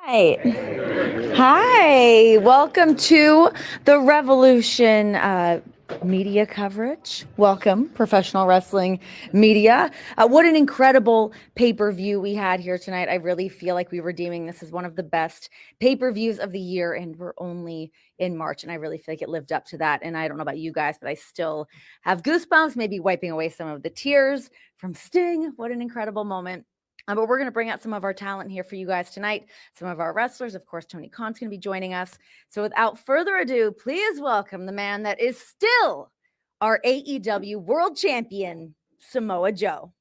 Hi. Hi. Welcome to the Revolution media coverage. Welcome, professional wrestling media. What an incredible pay-per-view we had here tonight. I really feel like we were deeming this as one of the best pay-per-views of the year, and we're only in March, and I really feel like it lived up to that. And I don't know about you guys, but I still have goosebumps, maybe wiping away some of the tears from Sting. What an incredible moment. But we're going to bring out some of our talent here for you guys tonight. Some of our wrestlers, of course, Tony Khan's going to be joining us. So without further ado, please welcome the man that is still our AEW World Champion, Samoa Joe.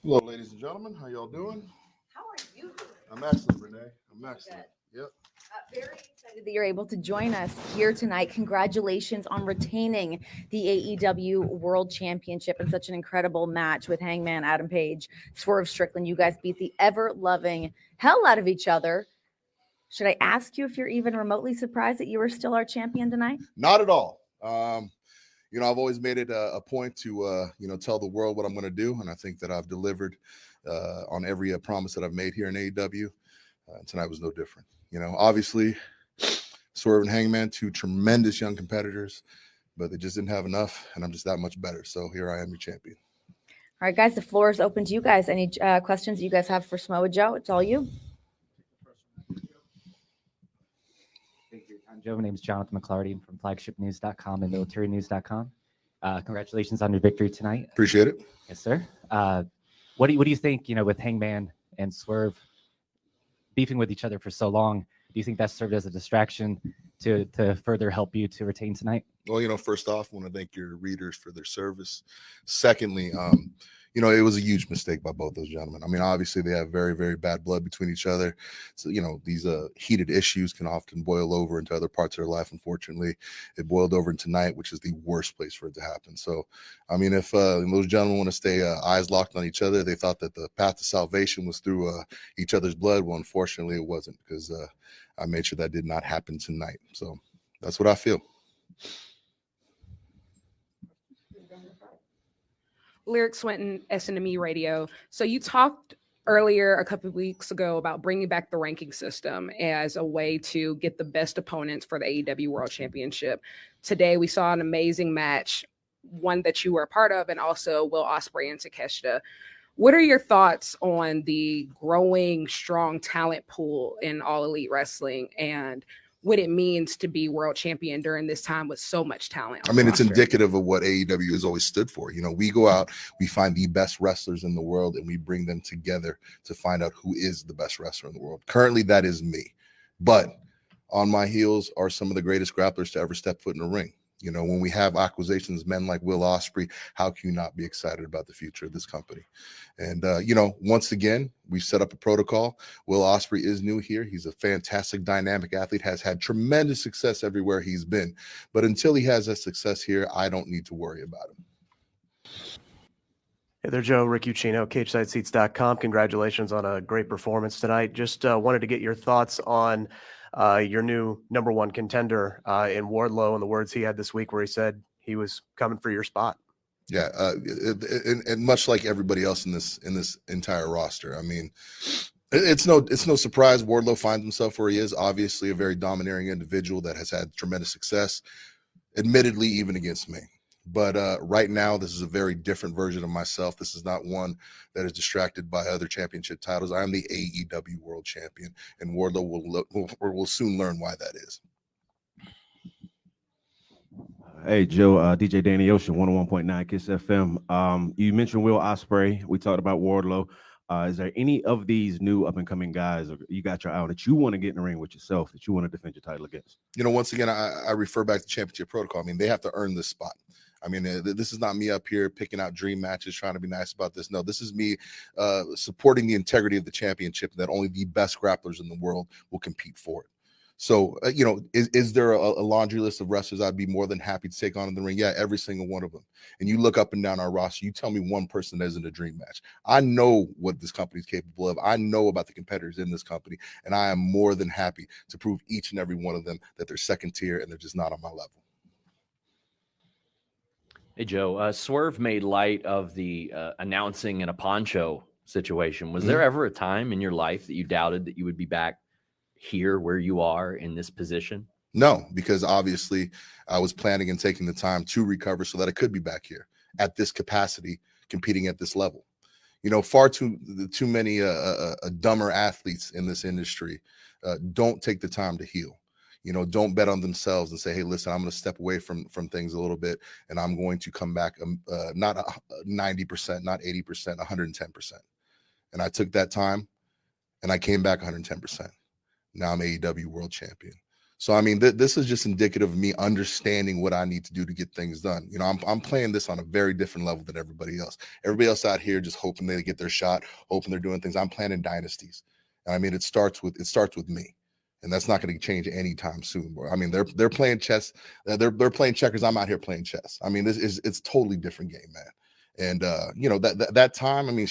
Hello, ladies and gentlemen. How y'all doing? How are you doing? I'm excellent, Renee. I'm excellent. Good. Yep. Very excited that you're able to join us here tonight. Congratulations on retaining the AEW World Championship in such an incredible match with Hangman Adam Page, Swerve Strickland. You guys beat the ever-loving hell out of each other. Should I ask you if you're even remotely surprised that you were still our champion tonight? Not at all. I've always made it a point to, tell the world what I'm going to do, and I think that I've delivered on every promise that I've made here in AEW. Tonight was no different. Obviously, Swerve and Hangman, two tremendous young competitors, but they just didn't have enough, and I'm just that much better. So here I am, your champion. All right, guys, the floor is open to you guys. Any questions you guys have for Samoa Joe? It's all you. Thank you for your time, Joe. My name is Jonathan McClarty. I'm from flagshipnews.com and militarynews.com. Congratulations on your victory tonight. Appreciate it. Yes, sir. What do you think, with Hangman and Swerve beefing with each other for so long? Do you think that served as a distraction to further help you to retain tonight? Well, first off, I want to thank your readers for their service. Secondly, it was a huge mistake by both those gentlemen. I mean, obviously they have very, very bad blood between each other. So, these heated issues can often boil over into other parts of their life. Unfortunately, it boiled over in tonight, which is the worst place for it to happen. So, I mean, if those gentlemen want to stay eyes locked on each other, they thought that the path to salvation was through each other's blood. Well, unfortunately, it wasn't, because I made sure that did not happen tonight. So that's what I feel. Lyric Swinton, SNME Radio. So you talked earlier a couple of weeks ago about bringing back the ranking system as a way to get the best opponents for the AEW World Championship. Today we saw an amazing match, one that you were a part of, and also Will Ospreay and Takeshita. What are your thoughts on the growing strong talent pool in All Elite Wrestling and what it means to be world champion during this time with so much talent? I mean, it's indicative of what AEW has always stood for. We go out, we find the best wrestlers in the world, and we bring them together to find out who is the best wrestler in the world. Currently, that is me. But on my heels are some of the greatest grapplers to ever step foot in the ring. When we have acquisitions, men like Will Ospreay, how can you not be excited about the future of this company? And, once again, we've set up a protocol. Will Ospreay is new here. He's a fantastic, dynamic athlete, has had tremendous success everywhere he's been. But until he has that success here, I don't need to worry about him. Hey there, Joe. Rick Ucchino, CageSideSeats.com. Congratulations on a great performance tonight. Just wanted to get your thoughts on your new number one contender in Wardlow and the words he had this week where he said he was coming for your spot. Yeah, and much like everybody else in this entire roster. I mean, it's no surprise Wardlow finds himself where he is. Obviously, a very domineering individual that has had tremendous success, admittedly, even against me. But right now, this is a very different version of myself. This is not one that is distracted by other championship titles. I am the AEW World Champion, and Wardlow will soon learn why that is. Hey, Joe, DJ Danny Ocean, 101.9 KISS FM. You mentioned Will Ospreay. We talked about Wardlow. Is there any of these new up-and-coming guys you got your eye on that you want to get in the ring with yourself, that you want to defend your title against? Once again, I refer back to championship protocol. I mean, they have to earn this spot. I mean, this is not me up here picking out dream matches, trying to be nice about this. No, this is me supporting the integrity of the championship, that only the best grapplers in the world will compete for it. So, is there a laundry list of wrestlers I'd be more than happy to take on in the ring? Yeah, every single one of them. And you look up and down our roster, you tell me one person that isn't a dream match. I know what this company is capable of. I know about the competitors in this company, and I am more than happy to prove each and every one of them that they're second tier and they're just not on my level. Hey, Joe. Swerve made light of the announcing in a poncho situation. Was there ever a time in your life that you doubted that you would be back here where you are in this position? No, because obviously I was planning and taking the time to recover so that I could be back here at this capacity, competing at this level. You know, far too many dumber athletes in this industry don't take the time to heal. You know, don't bet on themselves and say, hey, listen, I'm going to step away from things a little bit, and I'm going to come back not 90%, not 80%, 110%. And I took that time, and I came back 110%. Now I'm AEW World Champion. So, I mean, this is just indicative of me understanding what I need to do to get things done. You know, I'm playing this on a very different level than everybody else. Everybody else out here just hoping they get their shot, hoping they're doing things. I'm planning dynasties. And I mean, it starts with me. And that's not going to change anytime soon. Bro. I mean, they're playing chess. They're playing checkers. I'm out here playing chess. I mean, it's totally different game, man. And you know, that time, I mean,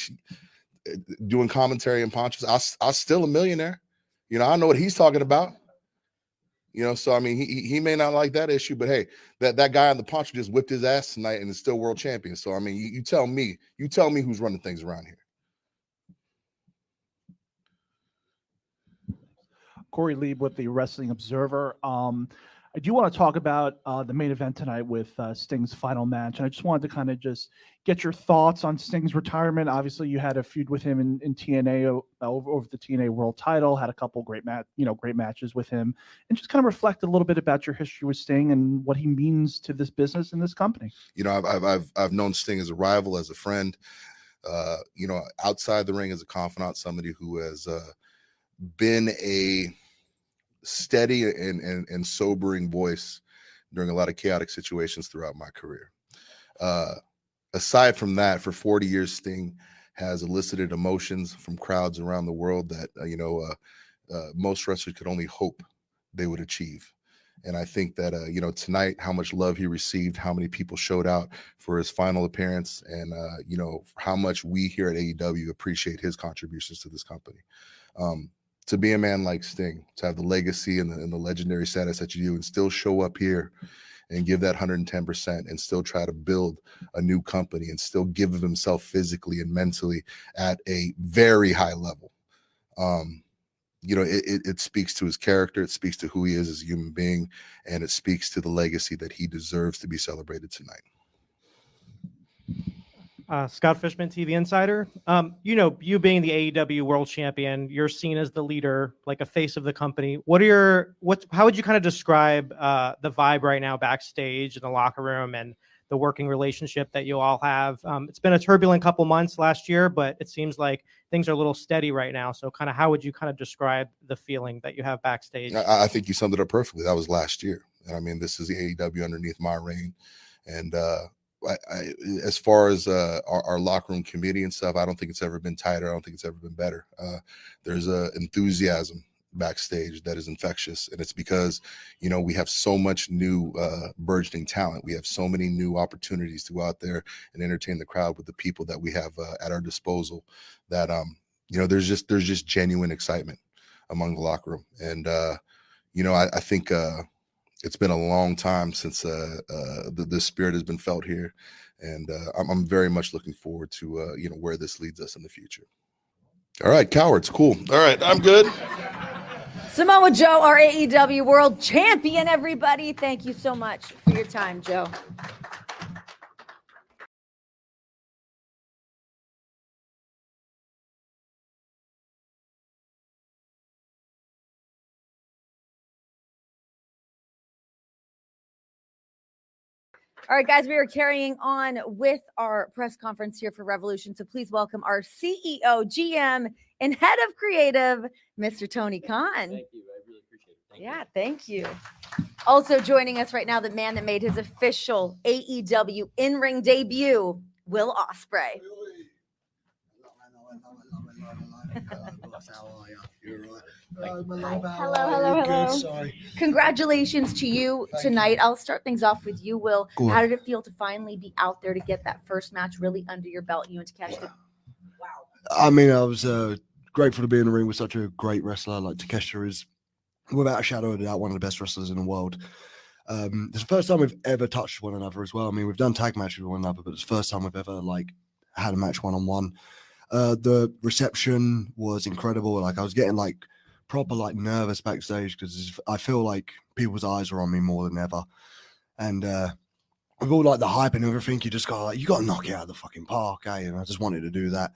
doing commentary and ponchos, I was still a millionaire. You know, I know what he's talking about. You know, so I mean, he may not like that issue, but hey, that guy on the poncho just whipped his ass tonight and is still world champion. So I mean, you tell me who's running things around here. Corey Lieb with the Wrestling Observer. I do want to talk about the main event tonight with Sting's final match. And I just wanted to kind of just get your thoughts on Sting's retirement. Obviously, you had a feud with him in TNA over the TNA World Title, had a couple great matches with him, and just kind of reflect a little bit about your history with Sting and what he means to this business and this company. You know, I've known Sting as a rival, as a friend, you know, outside the ring as a confidant, somebody who has been a steady and sobering voice during a lot of chaotic situations throughout my career. Aside from that, for 40 years, Sting has elicited emotions from crowds around the world that, you know, most wrestlers could only hope they would achieve. And I think that, you know, tonight, how much love he received, how many people showed out for his final appearance, and, you know, how much we here at AEW appreciate his contributions to this company. To be a man like Sting, to have the legacy and the legendary status that you do, and still show up here and give that 110% and still try to build a new company and still give of himself physically and mentally at a very high level. You know, it speaks to his character, it speaks to who he is as a human being, and it speaks to the legacy that he deserves to be celebrated tonight. Scott Fishman, TV Insider. You know, you being the AEW World Champion, you're seen as the leader, like a face of the company. How would you kind of describe the vibe right now backstage in the locker room and the working relationship that you all have? It's been a turbulent couple months last year, but it seems like things are a little steady right now. So kind of how would you kind of describe the feeling that you have backstage? I think you summed it up perfectly. That was last year. And I mean, this is the AEW underneath my reign. And as far as our locker room committee and stuff, I don't think it's ever been tighter. I don't think it's ever been better. There's a enthusiasm backstage that is infectious, and it's because, you know, we have so much new burgeoning talent. We have so many new opportunities to go out there and entertain the crowd with the people that we have at our disposal that you know, there's just genuine excitement among the locker room. And you know, I think it's been a long time since the spirit has been felt here, and I'm very much looking forward to you know, where this leads us in the future. All right, cowards, cool. All right, I'm good. Samoa Joe, our AEW World Champion, everybody. Thank you so much for your time, Joe. All right, guys, we are carrying on with our press conference here for Revolution. So please welcome our CEO, GM, and head of creative, Mr. Tony Khan. Thank you. I really appreciate it. Thank you. Also joining us right now, the man that made his official AEW in-ring debut, Will Ospreay. Hello. Sorry. Congratulations to you tonight. I'll start things off with you, Will. Go on. How did it feel to finally be out there to get that first match really under your belt? You and Takeshi. Wow. I mean, I was grateful to be in the ring with such a great wrestler. Like Takeshi is, without a shadow of a doubt, one of the best wrestlers in the world. It's the first time we've ever touched one another as well. I mean, we've done tag matches with one another, but it's the first time we've ever like had a match one-on-one. The reception was incredible. Like I was getting like proper like nervous backstage because I feel like people's eyes are on me more than ever. And with all like the hype and everything, you just got to knock it out of the fucking park, eh? And I just wanted to do that.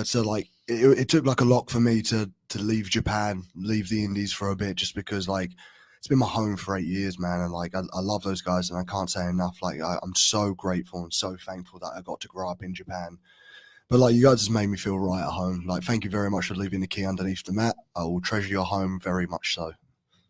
So like it took like a lot for me to leave Japan, leave the Indies for a bit, just because like it's been my home for 8 years, man. And like I love those guys, and I can't say enough. Like I'm so grateful and so thankful that I got to grow up in Japan. But like you guys just made me feel right at home. Like thank you very much for leaving the key underneath the mat. I will treasure your home very much so.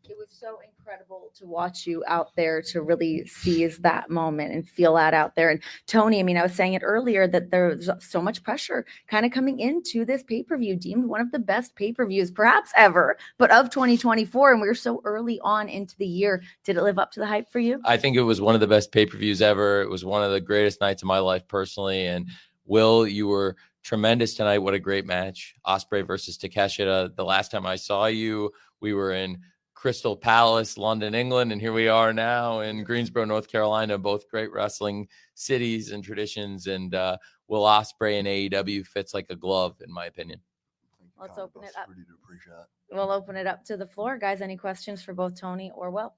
It was so incredible to watch you out there, to really seize that moment and feel that out there. And Toni, I mean, I was saying it earlier that there's so much pressure kind of coming into this pay-per-view, deemed one of the best pay-per-views perhaps ever, but of 2024. And we were so early on into the year. Did it live up to the hype for you? I think it was one of the best pay-per-views ever. It was one of the greatest nights of my life personally. And Will, you were tremendous tonight. What a great match. Ospreay versus Takeshita. The last time I saw you, we were in Crystal Palace, London, England, and here we are now in Greensboro, North Carolina, both great wrestling cities and traditions. And Will Ospreay and AEW fits like a glove, in my opinion. Let's open it up. Really do appreciate it. We'll open it up to the floor. Guys, any questions for both Toni or Will?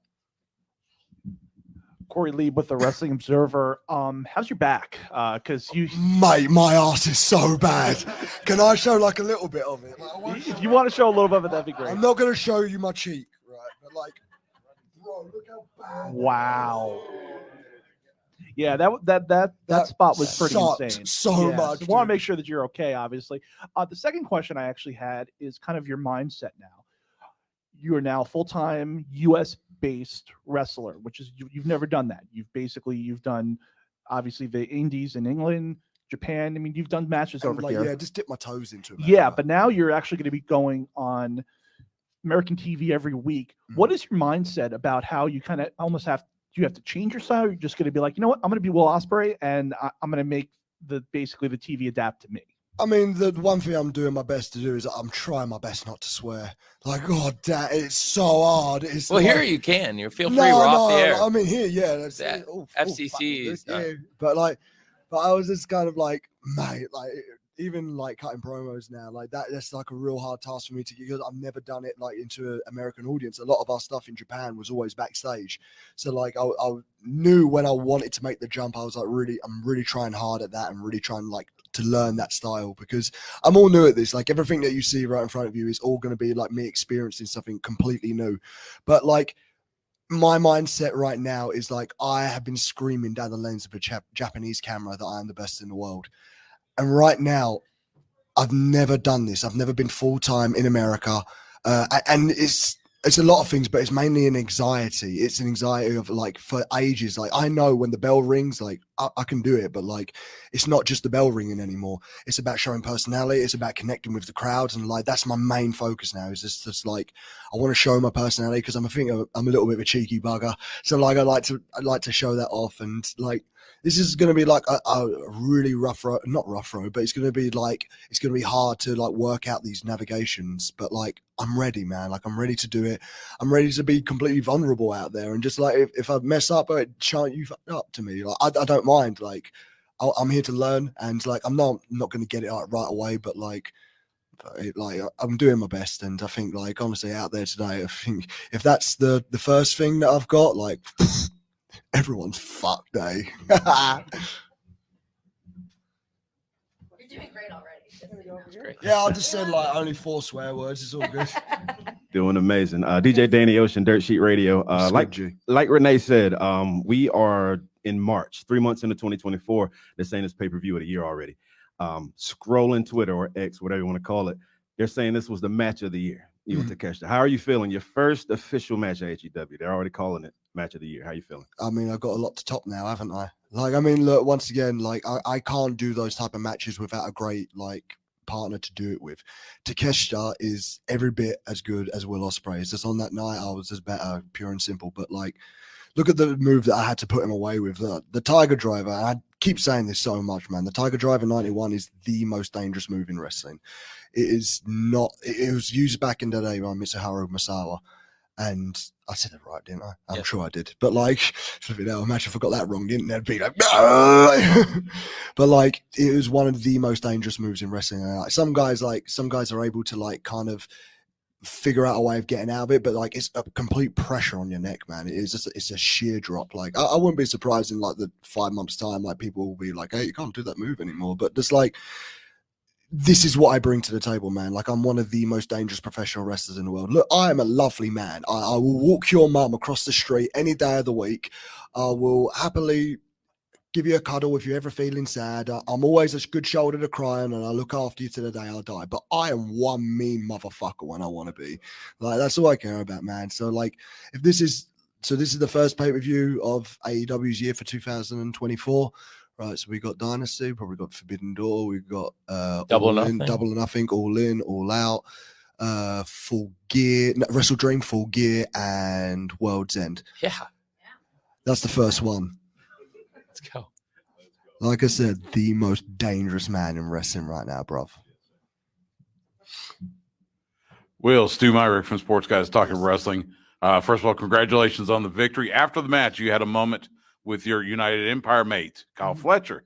Corey Lee with the Wrestling Observer. How's your back? Because Mate, my ass is so bad. Can I show like a little bit of it? Like, if you want to show a little bit of it, that'd be great. I'm not going to show you my cheek, right? But like, bro, look how bad. Wow. Yeah, that spot was pretty insane. So much. So want to make sure that you're okay, obviously. The second question I actually had is kind of your mindset now. You are now a full-time U.S.-based wrestler, which is you've never done that. You've done obviously the Indies in England, Japan. I mean, you've done matches over here. Yeah, just dip my toes into it. Yeah, but now you're actually going to be going on American TV every week. What is your mindset about how you kind of almost have? Do you have to change your style? Or you're just going to be like, you know what? I'm going to be Will Ospreay, and I'm going to make basically the TV adapt to me. I mean, the one thing I'm doing my best to do is I'm trying my best not to swear. Like, God, damn, it's so hard. It's well, like, here you can. You feel free. We're off the air. I mean, here, yeah. That's, FCC is but I was just kind of like, mate, like even like cutting promos now, like that's like a real hard task for me to get, because I've never done it like into an American audience. A lot of our stuff in Japan was always backstage. So like I knew when I wanted to make the jump, I was like, I'm really trying hard at that and really trying like to learn that style, because I'm all new at this. Like everything that you see right in front of you is all going to be like me experiencing something completely new. But like my mindset right now is like, I have been screaming down the lens of a Japanese camera that I am the best in the world. And right now, I've never done this. I've never been full-time in America. And it's a lot of things, but it's mainly an anxiety. It's an anxiety of like for ages. Like I know when the bell rings, like I can do it, but like it's not just the bell ringing anymore. It's about showing personality. It's about connecting with the crowds, and like that's my main focus now. Is just like I want to show my personality, because I'm a little bit of a cheeky bugger. So like I like to show that off, and like this is going to be like a really rough road, not rough road, but it's going to be hard to like work out these navigations. But like I'm ready, man. Like I'm ready to do it. I'm ready to be completely vulnerable out there, and just like if I mess up, chant you fucked up to me. Like I don't mind. Like I'm here to learn, and like I'm not going to get it right away, but like I'm doing my best. And I think like honestly out there today, I think if that's the first thing that I've got, like everyone's fucked, eh? You're doing great already. Yeah, I just said like only 4 swear words. It's all good. Doing amazing. DJ Danny Ocean, Dirt Sheet Radio. Like Renee said, we are in March, 3 months into 2024. They're saying it's pay-per-view of the year already. Scrolling Twitter or X, whatever you want to call it, they're saying this was the match of the year. Even Takeshita. How are you feeling? Your first official match at AEW. They're already calling it match of the year. How are you feeling? I mean, I've got a lot to top now, haven't I? Like, I mean, look, once again, like I can't do those type of matches without a great like partner to do it with. Takeshita is every bit as good as Will Ospreay. It's just on that night I was just better, pure and simple. But like, look at the move that I had to put him away with. The Tiger Driver. I keep saying this so much, man. The Tiger Driver 91 is the most dangerous move in wrestling. It is not. It was used back in the day by Mitsuharu Misawa, And I said it right, didn't I? I'm Yeah. sure I did. But like, imagine if I got that wrong, didn't it? It'd be like, no! But like, it was one of the most dangerous moves in wrestling. And like, some guys are able to like kind of figure out a way of getting out of it, but like it's a complete pressure on your neck, man. It's a sheer drop. Like I wouldn't be surprised in like the 5 months time, like people will be like, hey, you can't do that move anymore. But just like, this is what I bring to the table, man. Like, I'm one of the most dangerous professional wrestlers in the world. Look, I am a lovely man. I will walk your mum across the street any day of the week. I will happily give you a cuddle if you're ever feeling sad. I'm always a good shoulder to cry on, and I look after you to the day I die. But I am one mean motherfucker when I want to be. Like, that's all I care about, man. So, like, this is the first pay-per-view of AEW's year for 2024. Right, so we got Dynasty, probably got Forbidden Door, we've got Double or In, Nothing. Double or Nothing, All In, All Out, Full Gear, Wrestle Dream, Full Gear, and World's End. Yeah. That's the first one. Let's go. Like I said, the most dangerous man in wrestling right now, bruv. Will, Stu Myrick from Sports Guys Talking Wrestling. First of all, congratulations on the victory. After the match, you had a moment with your United Empire mate, Kyle Fletcher,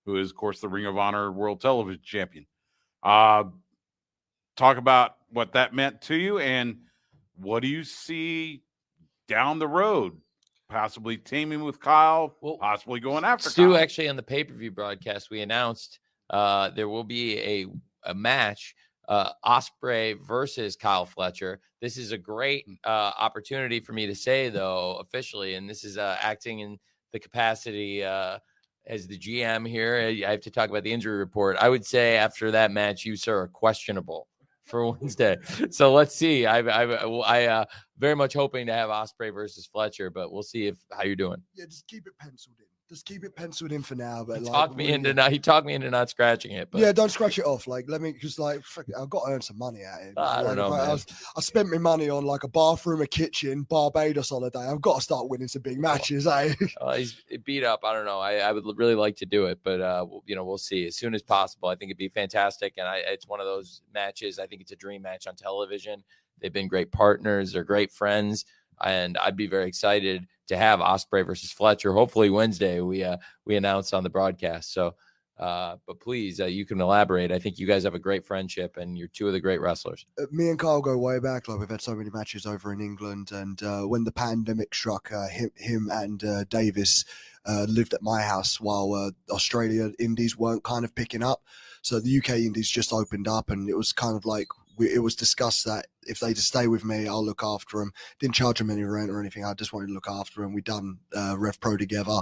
who is, of course, the Ring of Honor World Television Champion. Talk about what that meant to you, and what do you see down the road? Possibly teaming with Kyle, possibly going after Stu, Kyle. actually, on the pay-per-view broadcast, we announced there will be a match, Ospreay versus Kyle Fletcher. This is a great opportunity for me to say, though, officially, and this is acting in the capacity as the GM here. I have to talk about the injury report. I would say after that match, you, sir, are questionable for Wednesday. So let's see. I very much hoping to have Ospreay versus Fletcher, but we'll see how you're doing. Yeah, just keep it penciled in. Just keep it penciled in for now. But He like, talked me into not scratching it. But yeah, don't scratch it off. Like, let me, because like, I've got to earn some money out of it. I don't know, man. I spent my money on like a bathroom, a kitchen, Barbados holiday. I've got to start winning some big matches, eh? He's beat up. I don't know. I would really like to do it, but we'll see as soon as possible. I think it'd be fantastic, and it's one of those matches. I think it's a dream match on television. They've been great partners. They're great friends, and I'd be very excited to have Ospreay versus Fletcher. Hopefully Wednesday we announce on the broadcast. So, but please, you can elaborate. I think you guys have a great friendship, and you're two of the great wrestlers. Me and Kyle go way back. Like, we've had so many matches over in England, and when the pandemic struck, him and Davis lived at my house while Australia indies weren't kind of picking up. So the UK indies just opened up, and it was kind of like, it was discussed that if they just stay with me, I'll look after them. Didn't charge them any rent or anything. I just wanted to look after them. We done Rev Pro together.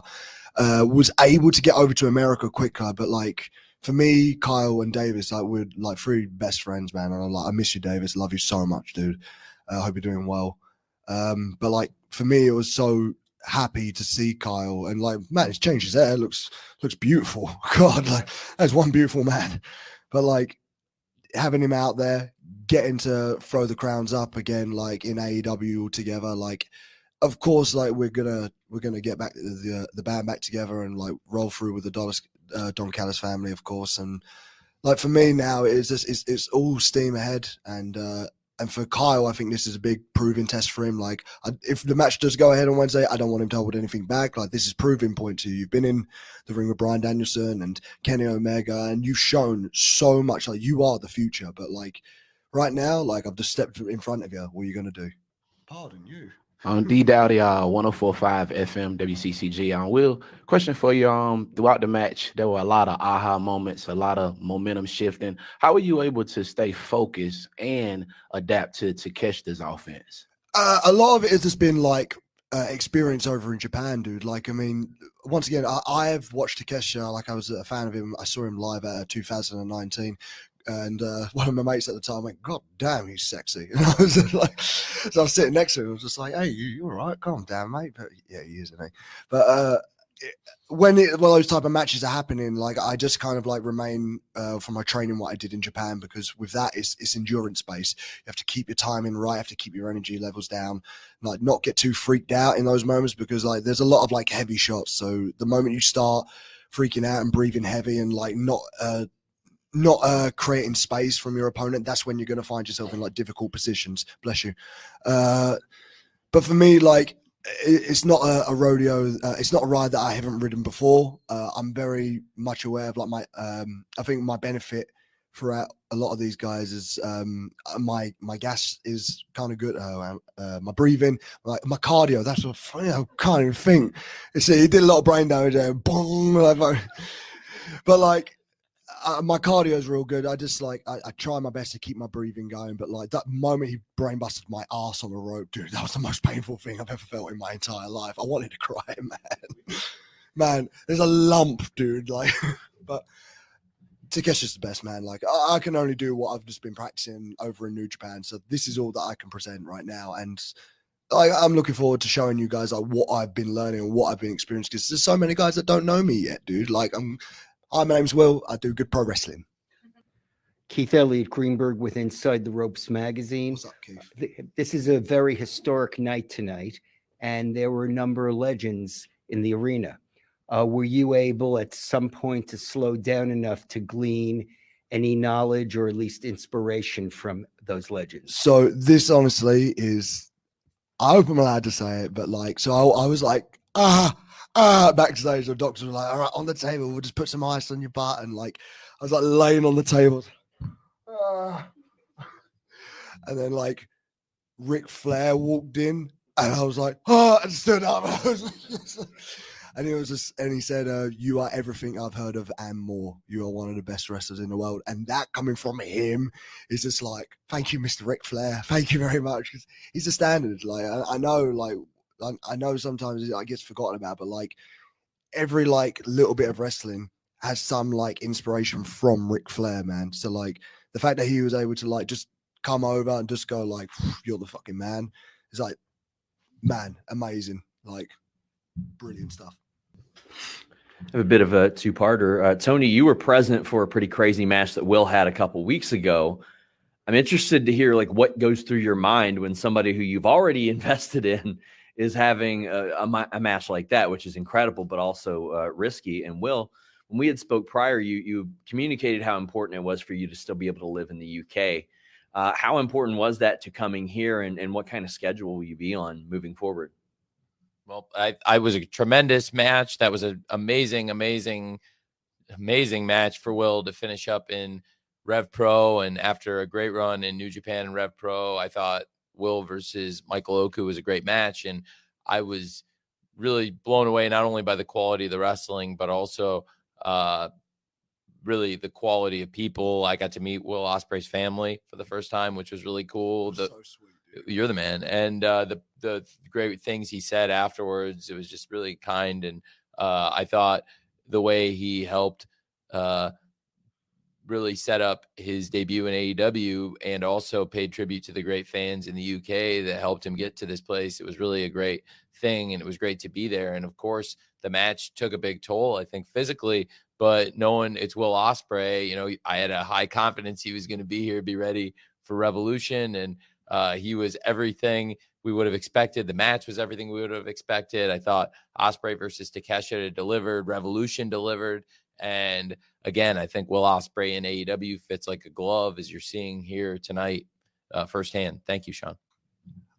Was able to get over to America quicker, but like, for me, Kyle and Davis, like, we're like three best friends, man. And I'm like, I miss you, Davis. Love you so much, dude. I hope you're doing well. But like, for me, it was so happy to see Kyle, and like, man, he's changed his hair. Looks beautiful. God, like, that's one beautiful man. But like, having him out there, getting to throw the crowns up again, like in AEW together, like, of course, like, we're gonna get back the band back together and like roll through with the Don Callis family, of course. And like, for me now, it's all steam ahead. And for Kyle, I think this is a big proving test for him. Like, if the match does go ahead on Wednesday, I don't want him to hold anything back. Like, this is proving point to you. You've been in the ring with Bryan Danielson and Kenny Omega, and you've shown so much. Like, you are the future. But like, right now, like, I've just stepped in front of you. What are you gonna do? Pardon you. D Dowdy, 104.5 FM WCCG. Will, question for you. Throughout the match, there were a lot of aha moments, a lot of momentum shifting. How were you able to stay focused and adapt to catch this offense? A lot of it has just been like experience over in Japan, dude. Like, I mean, once again, I have watched Takeshita. Like, I was a fan of him. I saw him live at 2019. And one of my mates at the time went, God damn, he's sexy. And I was just like, so I was sitting next to him. I was just like, hey, you all right? Calm down, mate. But yeah, he is, isn't he? But when those type of matches are happening, like, I just kind of like remain from my training what I did in Japan, because with that, it's endurance based. You have to keep your timing right. You have to keep your energy levels down, like, not get too freaked out in those moments, because like, there's a lot of like heavy shots. So the moment you start freaking out and breathing heavy and like not creating space from your opponent, that's when you're going to find yourself in like difficult positions. Bless you. But for me, like, it's not a rodeo. It's not a ride that I haven't ridden before. I'm very much aware of like I think my benefit throughout a lot of these guys is my gas is kind of good. My breathing, like my cardio. That's what I can't even think. He did a lot of brain damage there. Boom, but like. My cardio is real good. I just like I try my best to keep my breathing going, but like that moment he brain busted my ass on a rope, dude, that was the most painful thing I've ever felt in my entire life. I wanted to cry, man. There's a lump, dude. Like, but Takeshi's the best, man. Like I can only do what I've just been practicing over in New Japan, so this is all that I can present right now, and I'm looking forward to showing you guys like what I've been learning and what I've been experiencing, because there's so many guys that don't know me yet, dude. Like Hi, my name's Will. I do good pro wrestling. Keith Elliott Greenberg with Inside the Ropes magazine. What's up, Keith? This is a very historic night tonight, and there were a number of legends in the arena. Were you able at some point to slow down enough to glean any knowledge or at least inspiration from those legends? So this honestly is, I hope I'm allowed to say it, but like, so I was like, backstage, the doctors were like, all right, on the table, we'll just put some ice on your butt. And like, I was like laying on the table. And then like Ric Flair walked in and I was like, and stood up. And he was just, and he said, you are everything I've heard of and more. You are one of the best wrestlers in the world. And that coming from him is just like, thank you, Mr. Ric Flair. Thank you very much. Because he's a standard. Like, I know, like, I know sometimes it gets forgotten about, but like every like little bit of wrestling has some like inspiration from Ric Flair, man. So like the fact that he was able to like just come over and just go like, you're the fucking man, is like, man, amazing. Like brilliant stuff. I have a bit of a two-parter. Tony, you were present for a pretty crazy match that Will had a couple weeks ago. I'm interested to hear like what goes through your mind when somebody who you've already invested in is having a match like that, which is incredible, but also risky. And Will, when we had spoke prior, you communicated how important it was for you to still be able to live in the UK. How important was that to coming here, and what kind of schedule will you be on moving forward? Well, I was a tremendous match. That was an amazing match for Will to finish up in Rev Pro. And after a great run in New Japan and Rev Pro, I thought Will versus Michael Oku was a great match. And I was really blown away, not only by the quality of the wrestling, but also really the quality of people. I got to meet Will Ospreay's family for the first time, which was really cool. So sweet. You're the man. And the great things he said afterwards, it was just really kind. And I thought the way he helped really set up his debut in AEW and also paid tribute to the great fans in the UK that helped him get to this place. It was really a great thing, and it was great to be there. And of course, the match took a big toll, I think, physically, but knowing it's Will Ospreay, you know, I had a high confidence he was going to be here, be ready for Revolution. And he was everything we would have expected. The match was everything we would have expected. I thought Ospreay versus Takeshita delivered, Revolution delivered. And again, I think Will Ospreay in AEW fits like a glove, as you're seeing here tonight firsthand. Thank you, Sean.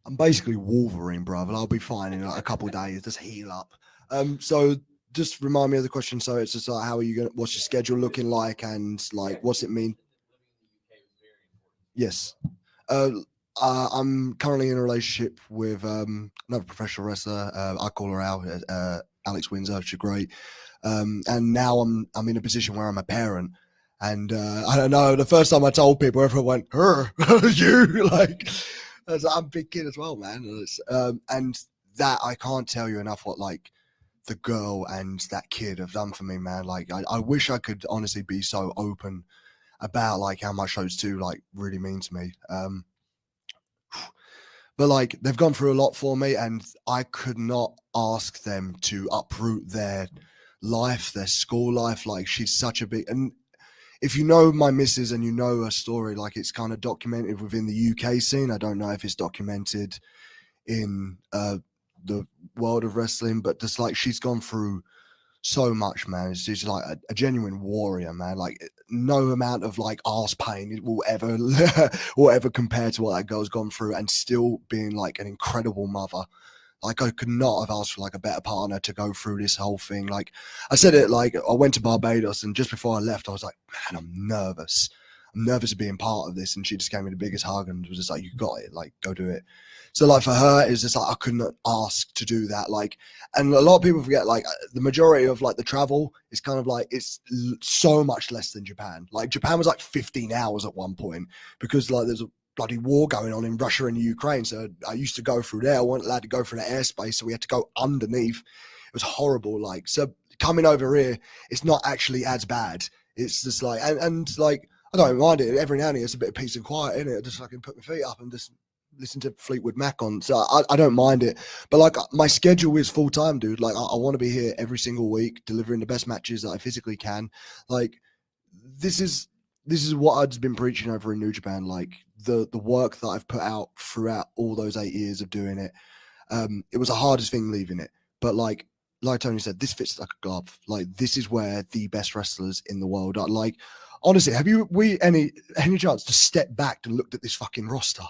I'm basically Wolverine, brother. I'll be fine in like a couple of days. Just heal up. So just remind me of the question. So it's just like, how are you going? What's your schedule looking like, and like, what's it mean? Yes. I'm currently in a relationship with another professional wrestler. I call her out, Alex Windsor. She's great. And now I'm in a position where I'm a parent. And I don't know, the first time I told people, everyone went, her, you, like, I'm a big kid as well, man. And that, I can't tell you enough what, like, the girl and that kid have done for me, man. Like, I wish I could honestly be so open about, like, how much those two, like, really mean to me. But, like, they've gone through a lot for me, and I could not ask them to uproot their life, their school life. Like, she's such a big, and if you know my missus and you know her story, like, it's kind of documented within the UK scene. I don't know if it's documented in the world of wrestling, but just like, she's gone through so much, man. It's just like a genuine warrior, man. Like no amount of like arse pain will ever compare to what that girl's gone through, and still being like an incredible mother. Like I could not have asked for like a better partner to go through this whole thing. Like I said it, like I went to Barbados, and just before I left, I was like, man, I'm nervous. I'm nervous of being part of this. And she just gave me the biggest hug and was just like, you got it, like go do it. So like for her, it's just like I couldn't ask to do that. Like, and a lot of people forget, like the majority of like the travel is kind of like it's so much less than Japan. Like Japan was like 15 hours at one point because like there's a bloody war going on in Russia and Ukraine. So I used to go through there. I wasn't allowed to go through the airspace, so we had to go underneath. It was horrible. Like, so coming over here, it's not actually as bad. It's just like, and like I don't mind it. Every now and then it's a bit of peace and quiet in it. I just fucking put my feet up and just listen to Fleetwood Mac on. So I don't mind it. But like my schedule is full time, dude. Like I want to be here every single week, delivering the best matches that I physically can. Like this is what I've been preaching over in New Japan. Like the work that I've put out throughout all those 8 years of doing it. It was the hardest thing leaving it. But like Tony said, this fits like a glove. Like this is where the best wrestlers in the world are. Like honestly, have you any chance to step back and looked at this fucking roster?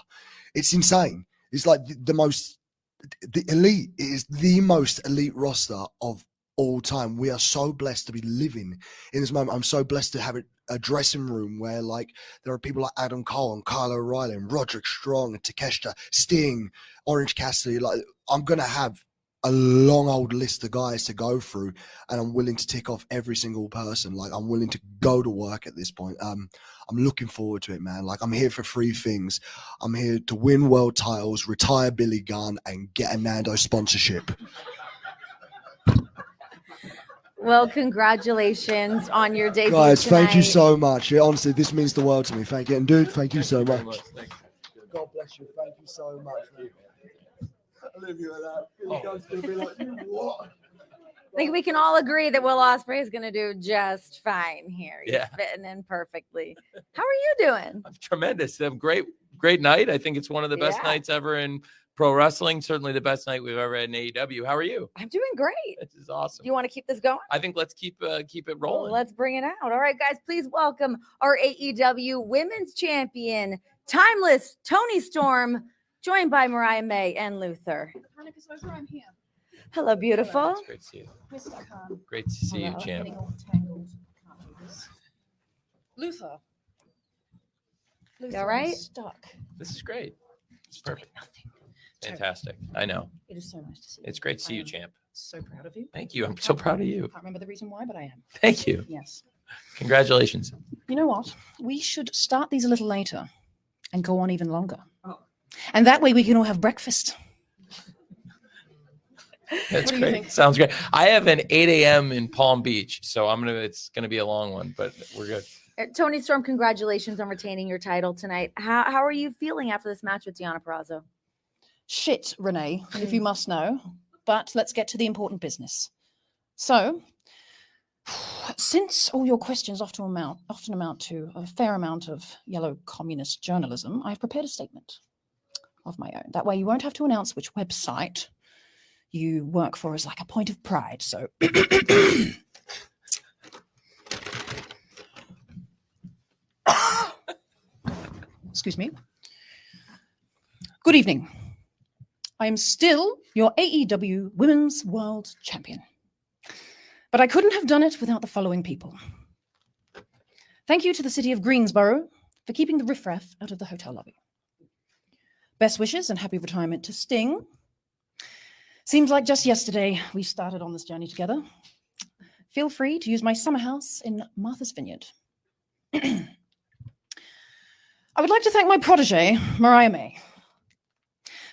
It's insane. It's like the elite. It is the most elite roster of all time. We are so blessed to be living in this moment. I'm so blessed to have a dressing room where like there are people like Adam Cole and Kyle O'Reilly and Roderick Strong and Takeshita, Sting, Orange Cassidy. Like I'm going to have a long old list of guys to go through, and I'm willing to tick off every single person. Like I'm willing to go to work at this point. I'm looking forward to it, man. Like I'm here for 3 things. I'm here to win world titles, retire Billy Gunn, and get a Nando sponsorship. Well, congratulations on your debut Guys, thank you tonight. so much. Yeah, honestly, this means the world to me. Thank you. And dude, thank you so much. God bless you. Thank you so much, man. I live you with that. Billy Gunn's gonna be like, what? I think we can all agree that Will Ospreay is going to do just fine here. He's Yeah. fitting in perfectly. How are you doing? Tremendous. Great night. I think it's one of the best Yeah. nights ever in pro wrestling. Certainly the best night we've ever had in AEW. How are you? I'm doing great. This is awesome. Do you want to keep this going? I think let's keep it rolling. Let's bring it out. All right, guys, please welcome our AEW Women's Champion, Timeless Toni Storm, joined by Mariah May and Luther. I'm here. Hello, beautiful. It's great to see you. Great to see you, champ. Luther. You all right? Stuck. This is great. It's perfect. Fantastic. I know. It is so nice to see you. It's great to see I you, am champ. So proud of you. Thank you. I'm so proud of you. Can't remember the reason why, but I am. Thank you. Yes. Congratulations. You know what? We should start these a little later and go on even longer. Oh. And that way we can all have breakfast. That's What do you great. think? Sounds great. I have an 8 a.m. in Palm Beach, so it's gonna be a long one, but we're good. Toni Storm, congratulations on retaining your title tonight. How are you feeling after this match with Deonna Purrazzo? Shit, Renee, if you must know. But let's get to the important business. So, since all your questions often amount to a fair amount of yellow communist journalism, I've prepared a statement of my own. That way you won't have to announce which website you work for as like a point of pride. So excuse me. Good evening. I am still your AEW Women's World Champion. But I couldn't have done it without the following people. Thank you to the city of Greensboro for keeping the riffraff out of the hotel lobby. Best wishes and happy retirement to Sting. Seems like just yesterday we started on this journey together. Feel free to use my summer house in Martha's Vineyard. I would like to thank my protege, Mariah May,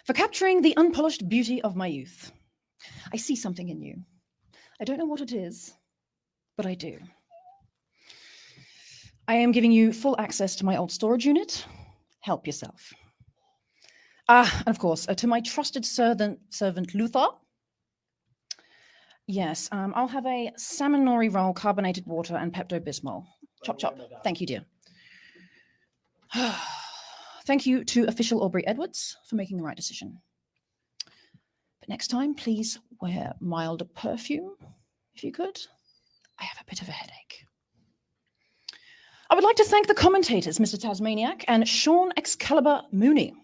for capturing the unpolished beauty of my youth. I see something in you. I don't know what it is, but I do. I am giving you full access to my old storage unit. Help yourself. And of course, to my trusted servant Luther. Yes, I'll have a salmon nori roll, carbonated water, and Pepto-Bismol. Chop, chop. Thank you, dear. Thank you to official Aubrey Edwards for making the right decision. But next time, please wear milder perfume if you could. I have a bit of a headache. I would like to thank the commentators, Mr. Tasmaniac and Sean Excalibur Mooney,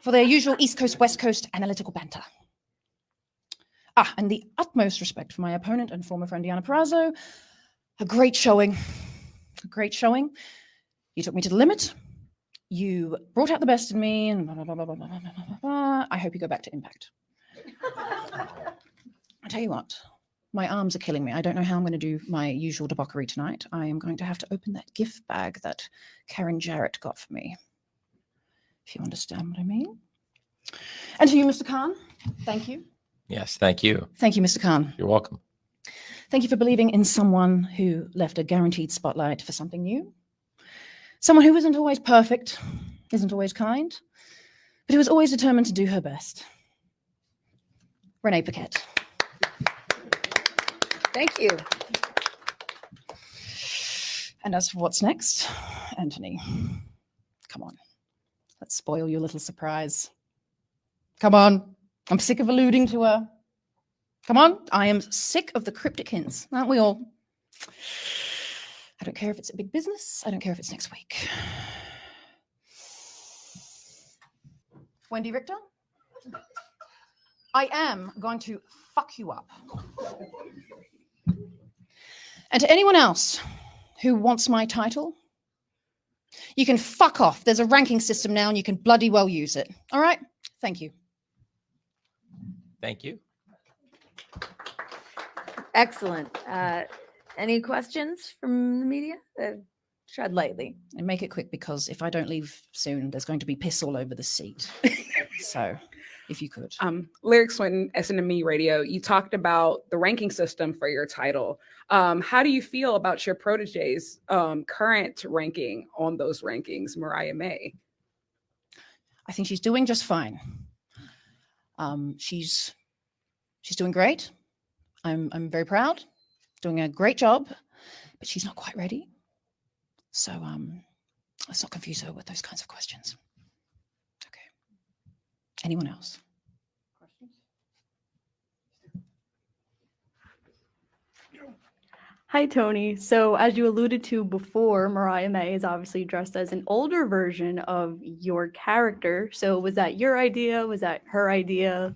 for their usual East Coast, West Coast analytical banter. And the utmost respect for my opponent and former friend Diana Perazzo. A great showing. A great showing. You took me to the limit. You brought out the best in me, and blah, blah, blah, blah, blah, blah, blah, blah, blah. I hope you go back to Impact. I tell you what, my arms are killing me. I don't know how I'm going to do my usual debauchery tonight. I am going to have to open that gift bag that Karen Jarrett got for me, if you understand what I mean. And to you, Mr. Khan, thank you. Yes, thank you. Thank you, Mr. Khan. You're welcome. Thank you for believing in someone who left a guaranteed spotlight for something new. Someone who isn't always perfect, isn't always kind, but who is always determined to do her best. Renee Paquette. Thank you. And as for what's next, Anthony, come on. Let's spoil your little surprise. Come on. I'm sick of alluding to her. Come on. I am sick of the cryptic hints, aren't we all? I don't care if it's a big business. I don't care if it's next week. Wendy Richter, I am going to fuck you up. And to anyone else who wants my title, you can fuck off. There's a ranking system now and you can bloody well use it. All right? Thank you. Thank you. Excellent. Any questions from the media? Tread lightly. And make it quick, because if I don't leave soon, there's going to be piss all over the seat. So if you could. Lyric Swinton, SNME Radio, you talked about the ranking system for your title. How do you feel about your protege's current ranking on those rankings, Mariah May? I think she's doing just fine. She's doing great. I'm very proud, doing a great job, but she's not quite ready. So let's not confuse her with those kinds of questions. Okay. Anyone else? Hi, Toni. So as you alluded to before, Mariah May is obviously dressed as an older version of your character. So was that your idea? Was that her idea?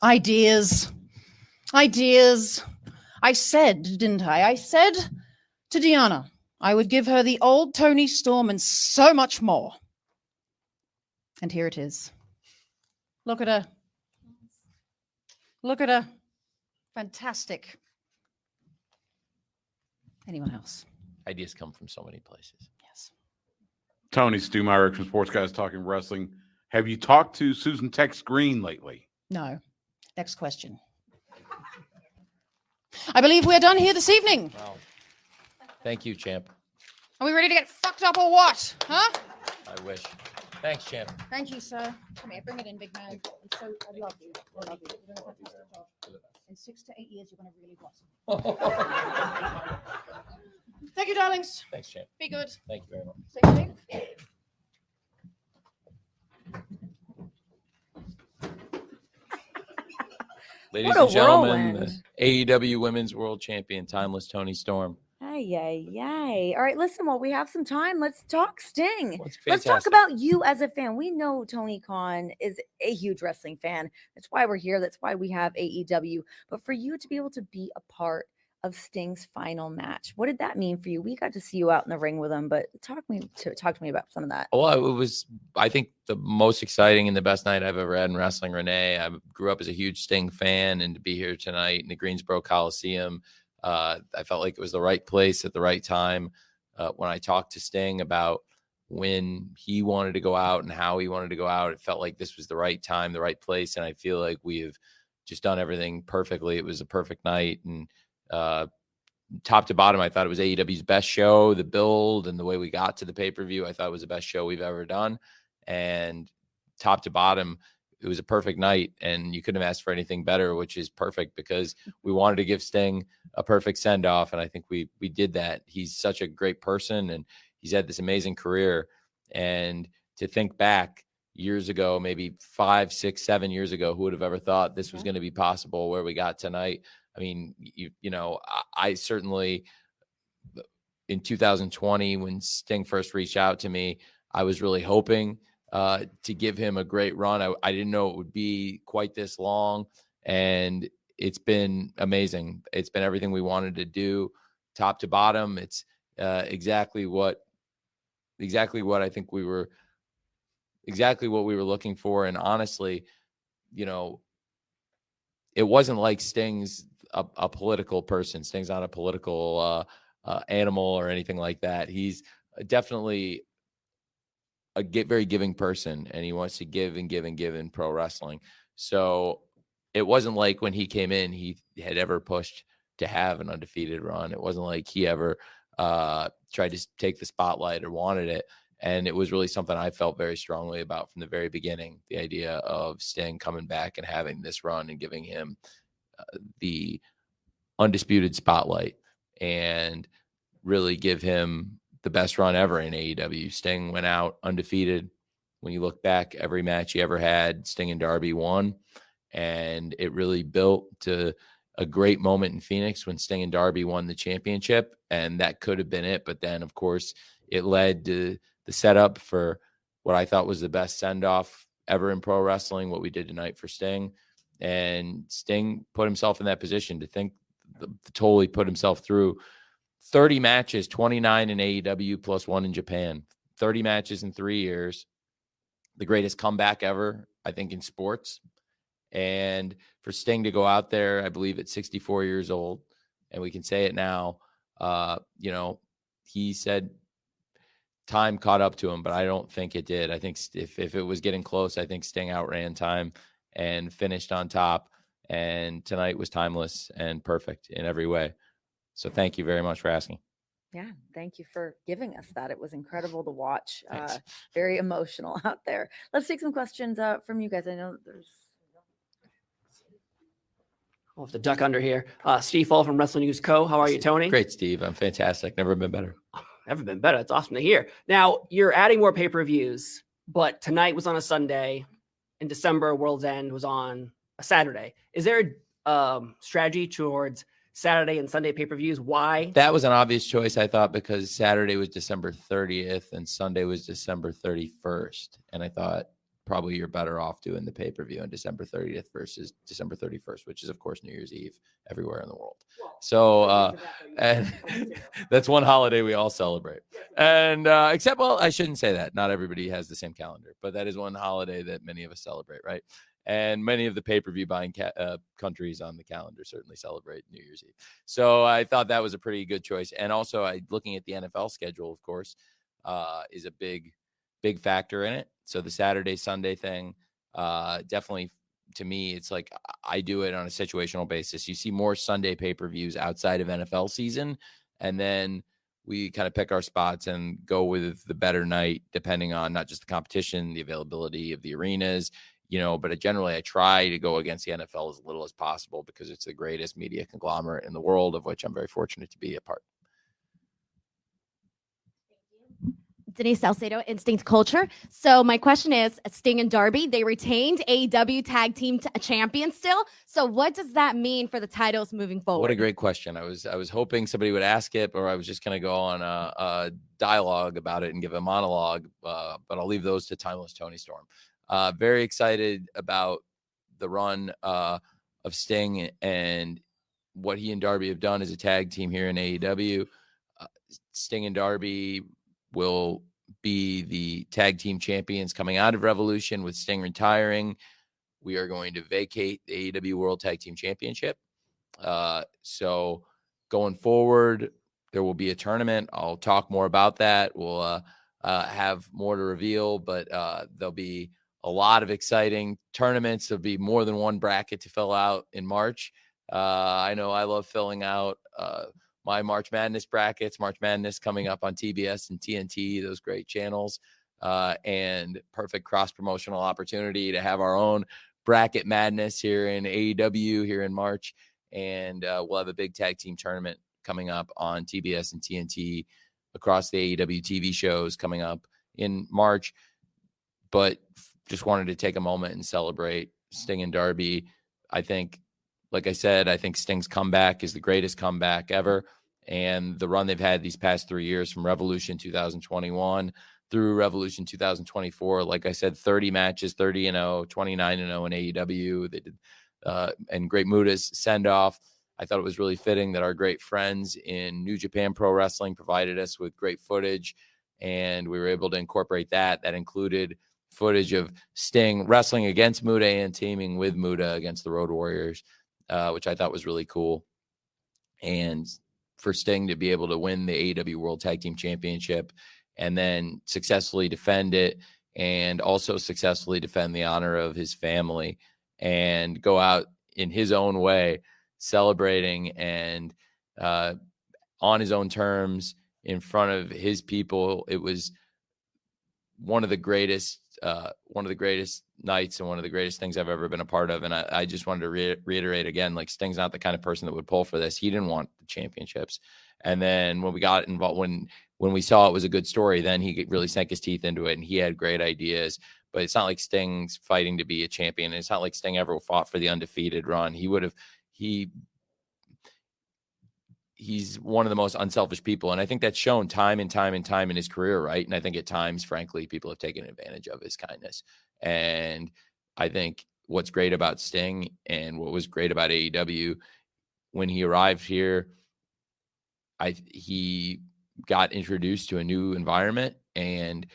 Ideas. I said, didn't I? I said to Deanna, I would give her the old Toni Storm and so much more. And here it is. Look at her. Look at her. Fantastic. Anyone else? Ideas come from so many places. Yes. Tony, Stu Myrick from Sports Guys Talking Wrestling. Have you talked to Susan Tex Green lately? No. Next question. I believe we're done here this evening. Wow. Thank you, champ. Are we ready to get fucked up or what? Huh? I wish. Thanks, champ. Thank you, sir. Come here, bring it in, big man. I love you. I love you. You're gonna have to stop. In 6 to 8 years, you're going to really blossom. Thank you, darlings. Thanks, champ. Be good. Thank you very much. Stay safe. Ladies What and a gentlemen, whirlwind. the AEW Women's World Champion, Timeless Toni Storm. Ay. All right, listen, while we have some time, let's talk Sting. What's Let's talk fantastic. about you as a fan. We know Tony Khan is a huge wrestling fan. That's why we're here. That's why we have AEW. But for you to be able to be a part of Sting's final match, what did that mean for you? We got to see you out in the ring with him, but talk to me about some of that. Well, it was, I think, the most exciting and the best night I've ever had in wrestling, Renee. I grew up as a huge Sting fan, and to be here tonight in the Greensboro Coliseum, I felt like it was the right place at the right time. When I talked to Sting about when he wanted to go out and how he wanted to go out, it felt like this was the right time, the right place, and I feel like we have just done everything perfectly. It was a perfect night, and top to bottom, I thought it was AEW's best show. The build and the way we got to the pay-per-view, I thought it was the best show we've ever done. And top to bottom, it was a perfect night, and you couldn't have asked for anything better, which is perfect because we wanted to give Sting a perfect send-off, and I think we did that. He's such a great person, and he's had this amazing career. And to think back years ago, maybe 5, 6, 7 years ago, who would have ever thought this was going to be possible where we got tonight? I mean, I certainly, in 2020, when Sting first reached out to me, I was really hoping to give him a great run. I didn't know it would be quite this long, and it's been amazing. It's been everything we wanted to do, top to bottom. It's exactly what I think we were looking for. And honestly, it wasn't like Sting's a political person. Sting's not a political animal or anything like that. He's definitely a very giving person, and he wants to give and give and give in pro wrestling. So it wasn't like when he came in, he had ever pushed to have an undefeated run. It wasn't like he ever tried to take the spotlight or wanted it. And it was really something I felt very strongly about from the very beginning, the idea of Sting coming back and having this run and giving him the undisputed spotlight and really give him the best run ever in AEW. Sting went out undefeated. When you look back, every match he ever had, Sting and Darby won. And it really built to a great moment in Phoenix when Sting and Darby won the championship. And that could have been it. But then, of course, it led to the setup for what I thought was the best send-off ever in pro wrestling, what we did tonight for Sting. And Sting put himself in that position to totally put himself through 30 matches, 29 in AEW plus 1 in Japan, 30 matches in 3 years, the greatest comeback ever, I think, in sports. And for Sting to go out there, I believe at 64 years old, and we can say it now, he said time caught up to him, but I don't think it did. I think if it was getting close, I think Sting outran time and finished on top. And tonight was timeless and perfect in every way. So thank you very much for asking. Yeah, thank you for giving us that. It was incredible to watch. Very emotional out there. Let's take some questions from you guys. I know there's. We'll have to duck under here. Steve Fall from Wrestling News Co. How are you, Tony? Great, Steve. I'm fantastic. Never been better. Never been better. That's awesome to hear. Now, you're adding more pay-per-views, but tonight was on a Sunday. In December, World's End was on a Saturday. Is there a strategy towards Saturday and Sunday pay-per-views? Why? That was an obvious choice, I thought, because Saturday was December 30th and Sunday was December 31st. And I thought probably you're better off doing the pay-per-view on December 30th versus December 31st, which is, of course, New Year's Eve everywhere in the world. So, and that's one holiday we all celebrate. And except, well, I shouldn't say that. Not everybody has the same calendar, but that is one holiday that many of us celebrate, right? And many of the pay-per-view buying countries on the calendar certainly celebrate New Year's Eve. So I thought that was a pretty good choice. And also, looking at the NFL schedule, of course, is a big factor in it. So the Saturday, Sunday thing, definitely, to me, it's like I do it on a situational basis. You see more Sunday pay-per-views outside of NFL season, and then we kind of pick our spots and go with the better night, depending on not just the competition, the availability of the arenas, but generally I try to go against the NFL as little as possible because it's the greatest media conglomerate in the world, of which I'm very fortunate to be a part. Denise Salcedo, Instinct Culture. So my question is, Sting and Darby, they retained AEW Tag Team Champions still. So what does that mean for the titles moving forward? What a great question. I was hoping somebody would ask it, or I was just going to go on a dialogue about it and give a monologue, but I'll leave those to timeless Toni Storm. Very excited about the run of Sting and what he and Darby have done as a tag team here in AEW. Sting and Darby will be the tag team champions coming out of Revolution. With Sting retiring, we are going to vacate the AEW World Tag Team Championship. So going forward, there will be a tournament. I'll talk more about that. We'll have more to reveal, but there'll be a lot of exciting tournaments. There'll be more than one bracket to fill out in March. I know I love filling out my March Madness brackets. March Madness coming up on TBS and TNT, those great channels, and perfect cross-promotional opportunity to have our own bracket madness here in AEW here in March. And we'll have a big tag team tournament coming up on TBS and TNT across the AEW TV shows coming up in March. But just wanted to take a moment and celebrate Sting and Darby. I think, like I said, I think Sting's comeback is the greatest comeback ever. And the run they've had these past 3 years from Revolution 2021 through Revolution 2024, like I said, 30 matches, 30-0, 29-0 in AEW. They did, and Great Muta's send-off. I thought it was really fitting that our great friends in New Japan Pro Wrestling provided us with great footage, and we were able to incorporate that. That included footage of Sting wrestling against Muta and teaming with Muta against the Road Warriors, which I thought was really cool. And for Sting to be able to win the AEW World Tag Team Championship and then successfully defend it, and also successfully defend the honor of his family and go out in his own way, celebrating and on his own terms in front of his people. It was one of the greatest nights and one of the greatest things I've ever been a part of. And I just wanted to reiterate again, like, Sting's not the kind of person that would pull for this. He didn't want the championships. And then when we got involved, when we saw it was a good story, then he really sank his teeth into it, and he had great ideas. But it's not like Sting's fighting to be a champion. It's not like Sting ever fought for the undefeated run. He's one of the most unselfish people. And I think that's shown time and time and time in his career, right? And I think at times, frankly, people have taken advantage of his kindness. And I think what's great about Sting and what was great about AEW when he arrived here, he got introduced to a new environment. And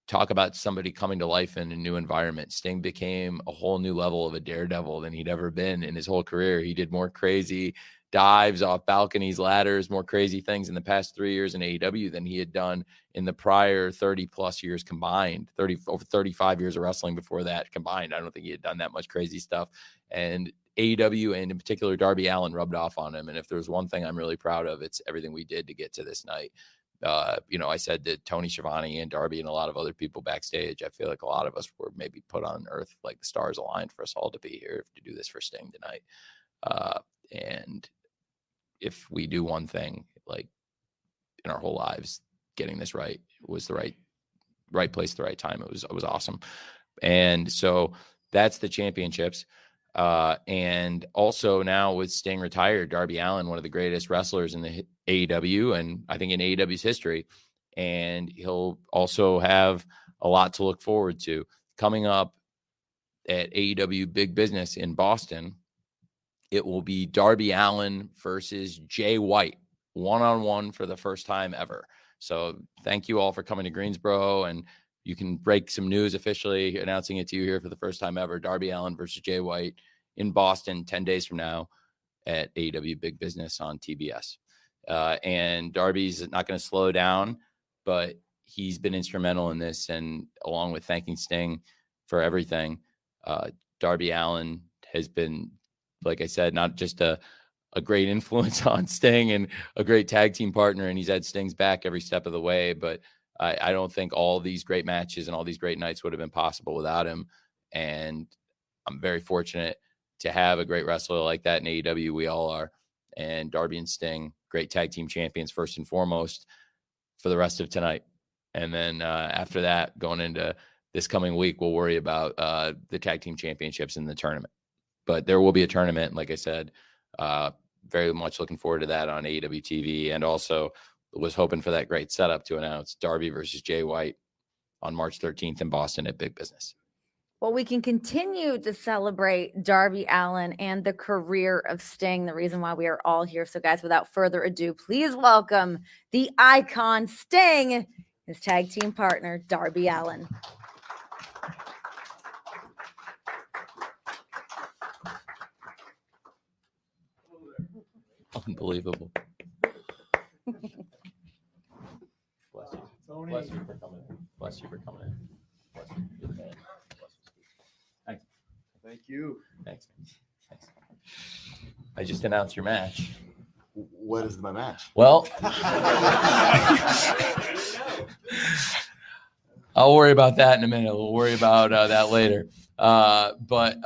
talk about somebody coming to life in a new environment. Sting became a whole new level of a daredevil than he'd ever been in his whole career. He did more crazy dives off balconies, ladders, more crazy things in the past 3 years in AEW than he had done in the prior 30 plus years combined, over 35 years of wrestling before that combined. I don't think he had done that much crazy stuff. And AEW, and in particular Darby Allin, rubbed off on him. And if there's one thing I'm really proud of, it's everything we did to get to this night. I said that Tony Schiavone and Darby and a lot of other people backstage, I feel like a lot of us were maybe put on earth, like the stars aligned for us all to be here to do this for Sting tonight. And if we do one thing, like in our whole lives, getting this right was the right place at the right time. It was awesome. And so that's the championships. And also now with Sting retired, Darby Allin, one of the greatest wrestlers in the AEW and I think in AEW's history. And he'll also have a lot to look forward to coming up at AEW Big Business in Boston. It will be Darby Allin versus Jay White, one-on-one for the first time ever. So thank you all for coming to Greensboro, and you can break some news officially announcing it to you here for the first time ever. Darby Allin versus Jay White in Boston 10 days from now at AEW Big Business on TBS. And Darby's not going to slow down, but he's been instrumental in this. And along with thanking Sting for everything, Darby Allin has been, like I said, not just a great influence on Sting and a great tag team partner, and he's had Sting's back every step of the way. But I don't think all these great matches and all these great nights would have been possible without him. And I'm very fortunate to have a great wrestler like that in AEW. We all are. And Darby and Sting, great tag team champions first and foremost for the rest of tonight. And then after that, going into this coming week, we'll worry about the tag team championships in the tournament. But there will be a tournament, like I said, very much looking forward to that on AEW TV, and also was hoping for that great setup to announce Darby versus Jay White on March 13th in Boston at Big Business. Well, we can continue to celebrate Darby Allin and the career of Sting, the reason why we are all here. So, guys, without further ado, please welcome the icon Sting, his tag team partner, Darby Allin. Unbelievable. Bless you. Tony. Bless you for coming in. Bless you for coming in. Bless you. You're the man. Bless you. Thanks. Thank you. Thanks. I just announced your match. What is my match? Well, I'll worry about that in a minute. We'll worry about that later. But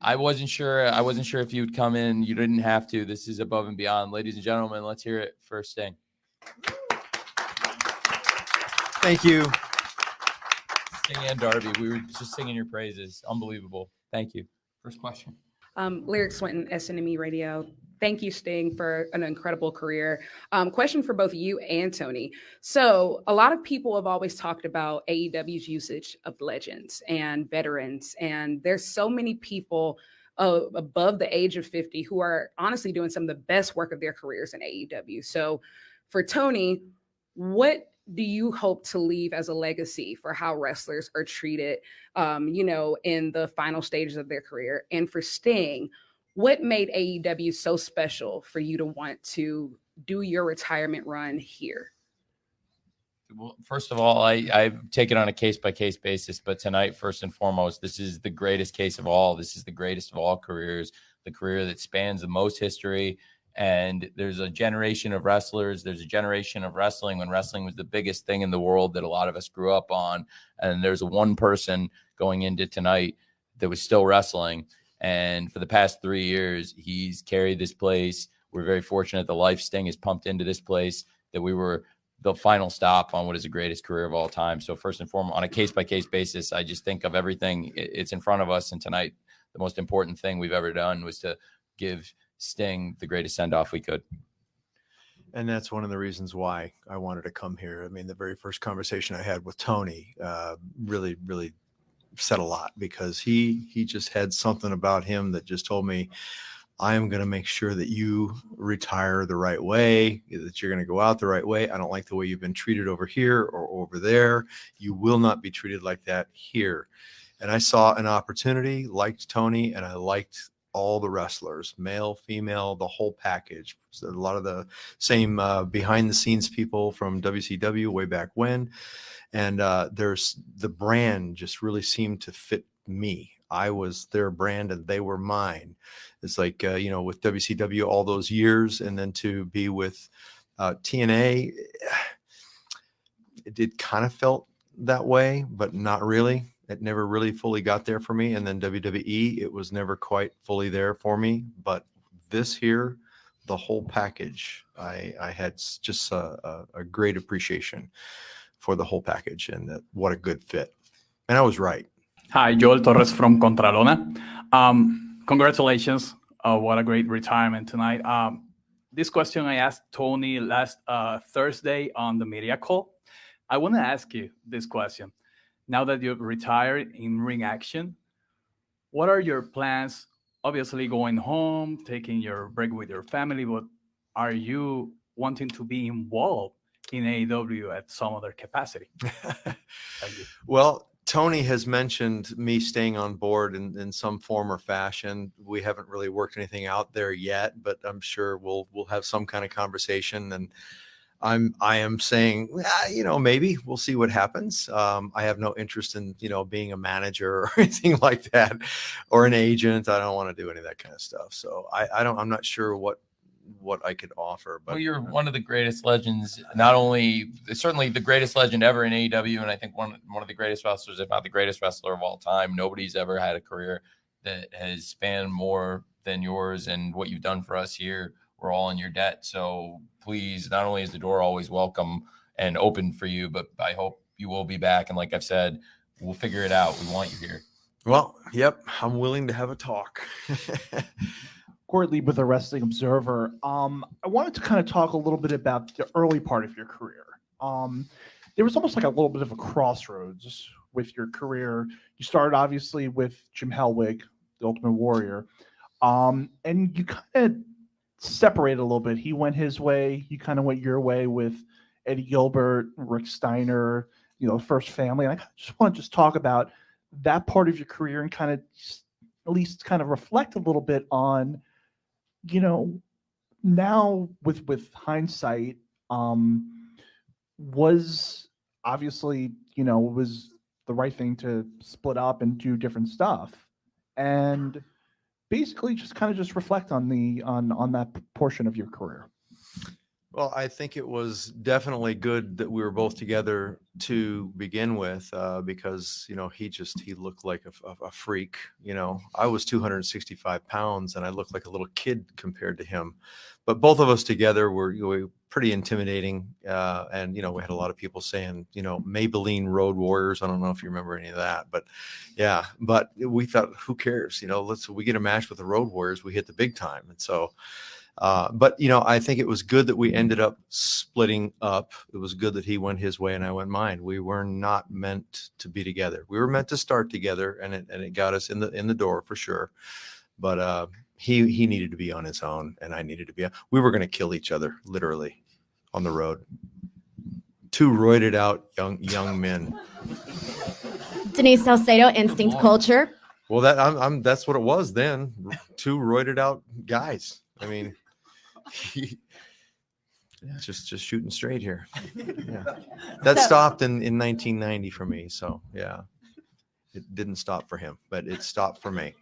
I wasn't sure if you'd come in. You didn't have to. This is above and beyond. Ladies and gentlemen, let's hear it for Sting. Thank you. Sting and Darby. We were just singing your praises. Unbelievable. Thank you. First question. Lyric Swinton, SNME Radio. Thank you, Sting, for an incredible career. Question for both you and Toni. So a lot of people have always talked about AEW's usage of legends and veterans, and there's so many people above the age of 50 who are honestly doing some of the best work of their careers in AEW. So for Toni, what do you hope to leave as a legacy for how wrestlers are treated, in the final stages of their career? And for Sting, what made AEW so special for you to want to do your retirement run here? Well, first of all, I take it on a case-by-case basis, but tonight, first and foremost, this is the greatest case of all. This is the greatest of all careers, the career that spans the most history. And there's a generation of wrestlers. There's a generation of wrestling when wrestling was the biggest thing in the world that a lot of us grew up on. And there's one person going into tonight that was still wrestling. And for the past 3 years, he's carried this place. We're very fortunate the life Sting is pumped into this place, that we were the final stop on what is the greatest career of all time. So first and foremost, on a case-by-case basis, I just think of everything. It's in front of us. And tonight, the most important thing we've ever done was to give Sting the greatest send-off we could. And that's one of the reasons why I wanted to come here. I mean, the very first conversation I had with Toni really said a lot, because he just had something about him that just told me, I am going to make sure that you retire the right way, that you're going to go out the right way. I don't like the way you've been treated over here or over there. You will not be treated like that here. And I saw an opportunity, liked Toni, and I liked all the wrestlers, male, female, the whole package. So a lot of the same behind the scenes people from WCW way back when. And there's the brand just really seemed to fit me. I was their brand and they were mine. It's like, with WCW all those years, and then to be with TNA, it kind of felt that way, but not really. It never really fully got there for me. And then WWE, it was never quite fully there for me. But this here, the whole package, I had just a great appreciation for the whole package, and what a good fit. And I was right. Hi, Joel Torres from Contralona. Congratulations. What a great retirement tonight. This question I asked Toni last Thursday on the media call. I want to ask you this question. Now that you've retired in ring action, what are your plans? Obviously going home, taking your break with your family, but are you wanting to be involved in AEW at some other capacity? Thank you. Well, Toni has mentioned me staying on board in some form or fashion. We haven't really worked anything out there yet, but I'm sure we'll have some kind of conversation. And I am saying, maybe we'll see what happens. I have no interest in, being a manager or anything like that, or an agent. I don't want to do any of that kind of stuff. So I'm not sure what I could offer. But well, you're one of the greatest legends, not only certainly the greatest legend ever in AEW, and I think one of the greatest wrestlers, if not the greatest wrestler of all time. Nobody's ever had a career that has spanned more than yours, and what you've done for us here, we're all in your debt. So please, not only is the door always welcome and open for you, but I hope you will be back. And like I've said, we'll figure it out. We want you here. Well, yep, I'm willing to have a talk. Corey Lee with the Wrestling Observer. I wanted to kind of talk a little bit about the early part of your career. There was almost like a little bit of a crossroads with your career. You started obviously with Jim Hellwig, the Ultimate Warrior, and you kind of separated a little bit. He went his way, you kind of went your way with Eddie Gilbert, Rick Steiner, First Family. And I just want to talk about that part of your career and kind of at least kind of reflect a little bit on, now with hindsight, was obviously, was the right thing to split up and do different stuff. And basically just reflect on that portion of your career. Well, I think it was definitely good that we were both together to begin with, because, he looked like a freak. I was 265 pounds and I looked like a little kid compared to him. But both of us together we pretty intimidating. And, you know, we had a lot of people saying, you know, Maybelline Road Warriors. I don't know if you remember any of that, but yeah, but we thought, who cares? You know, we get a match with the Road Warriors, we hit the big time. And so, but, you know, I think it was good that we ended up splitting up. It was good that he went his way and I went mine. We were not meant to be together. We were meant to start together, and it got us in the door for sure. But he needed to be on his own, and I needed to be. We were going to kill each other, literally, on the road. Two roided out young men. Denise Salcedo, Instinct Culture. Well, that's what it was then. Two roided out guys. I mean, just shooting straight here. Yeah, that stopped in 1990 for me. So yeah, it didn't stop for him, but it stopped for me.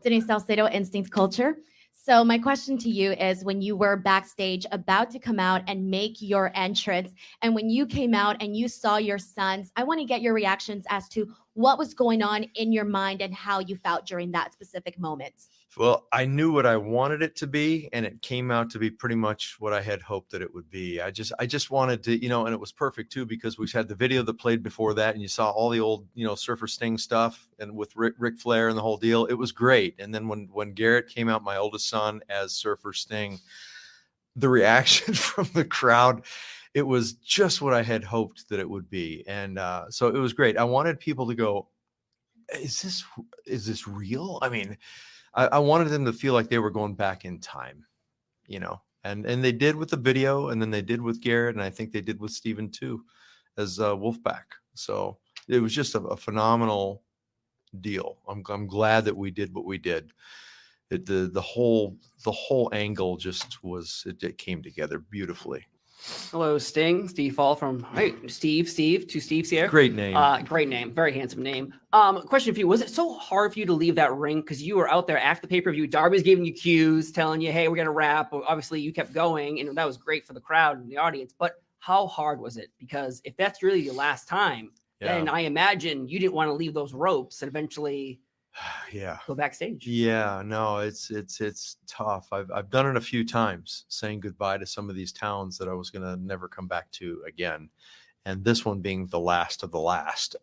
Denise Salcedo, Instinct Culture. So my question to you is, when you were backstage about to come out and make your entrance, and when you came out and you saw your sons, I want to get your reactions as to what was going on in your mind and how you felt during that specific moment. Well, I knew what I wanted it to be, and it came out to be pretty much what I had hoped that it would be. I just wanted to, you know, and it was perfect too, because we had the video that played before that, and you saw all the old, you know, Surfer Sting stuff, and with Ric Flair and the whole deal. It was great. And then when Garrett came out, my oldest son, as Surfer Sting, the reaction from the crowd, it was just what I had hoped that it would be. And so it was great. I wanted people to go, is this real? I mean, I wanted them to feel like they were going back in time, you know, and they did with the video, and then they did with Garrett, and I think they did with Steven too, as Wolfpack. So it was just a phenomenal deal. I'm glad that we did what we did. The whole angle just was, it came together beautifully. Hello, Sting. Steve Fall from Steve. Two Steves here. Great name. Great name. Very handsome name. Question for you: was it so hard for you to leave that ring because you were out there after the pay-per-view? Darby's giving you cues, telling you, "Hey, we're gonna wrap." Obviously, you kept going, and that was great for the crowd and the audience. But how hard was it? Because if that's really your last time, then I imagine you didn't want to leave those ropes and eventually. Go backstage. Yeah, no, it's tough. I've done it a few times, saying goodbye to some of these towns that I was going to never come back to again. And this one being the last of the last.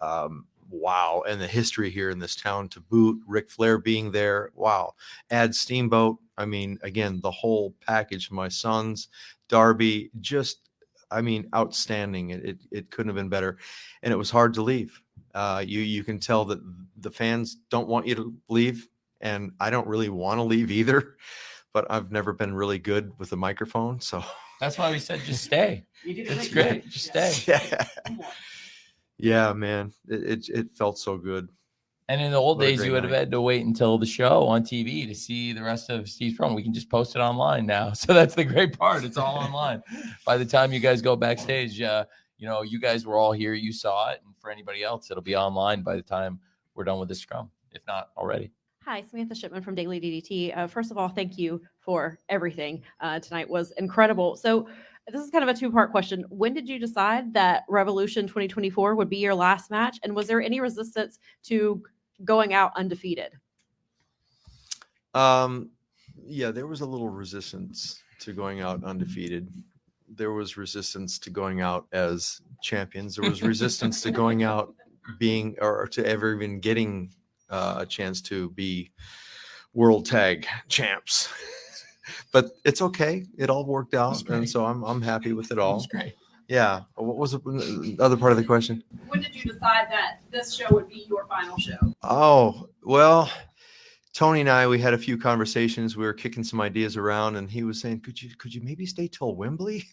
Wow. And the history here in this town to boot, Ric Flair being there. Wow. Add Steamboat. I mean, again, the whole package, my sons, Darby, just, I mean, outstanding. It couldn't have been better. And it was hard to leave. You can tell that the fans don't want you to leave, and I don't really want to leave either, but I've never been really good with the microphone, so that's why we said just stay. It's great, just stay. Yeah, man, it felt so good. And in the old days, you would have had to wait until the show on TV to see the rest of Steve's promo. We can just post it online now, so that's the great part. It's all online. By the time you guys go backstage, you know, you guys were all here, you saw it, and for anybody else, it'll be online by the time we're done with this scrum, if not already. Hi, Samantha Shipman from Daily DDT. First of all, thank you for everything. Tonight was incredible. So this is kind of a two-part question. When did you decide that Revolution 2024 would be your last match? And was there any resistance to going out undefeated? Yeah, there was a little resistance to going out undefeated. There was resistance to going out as champions. There was resistance to going out being, or to ever even getting a chance to be world tag champs. But it's okay. It all worked out, and so I'm happy with it all. That's great. Yeah. What was the other part of the question? When did you decide that this show would be your final show? Oh, well, Tony and I, we had a few conversations. We were kicking some ideas around, and he was saying, could you maybe stay till Wembley?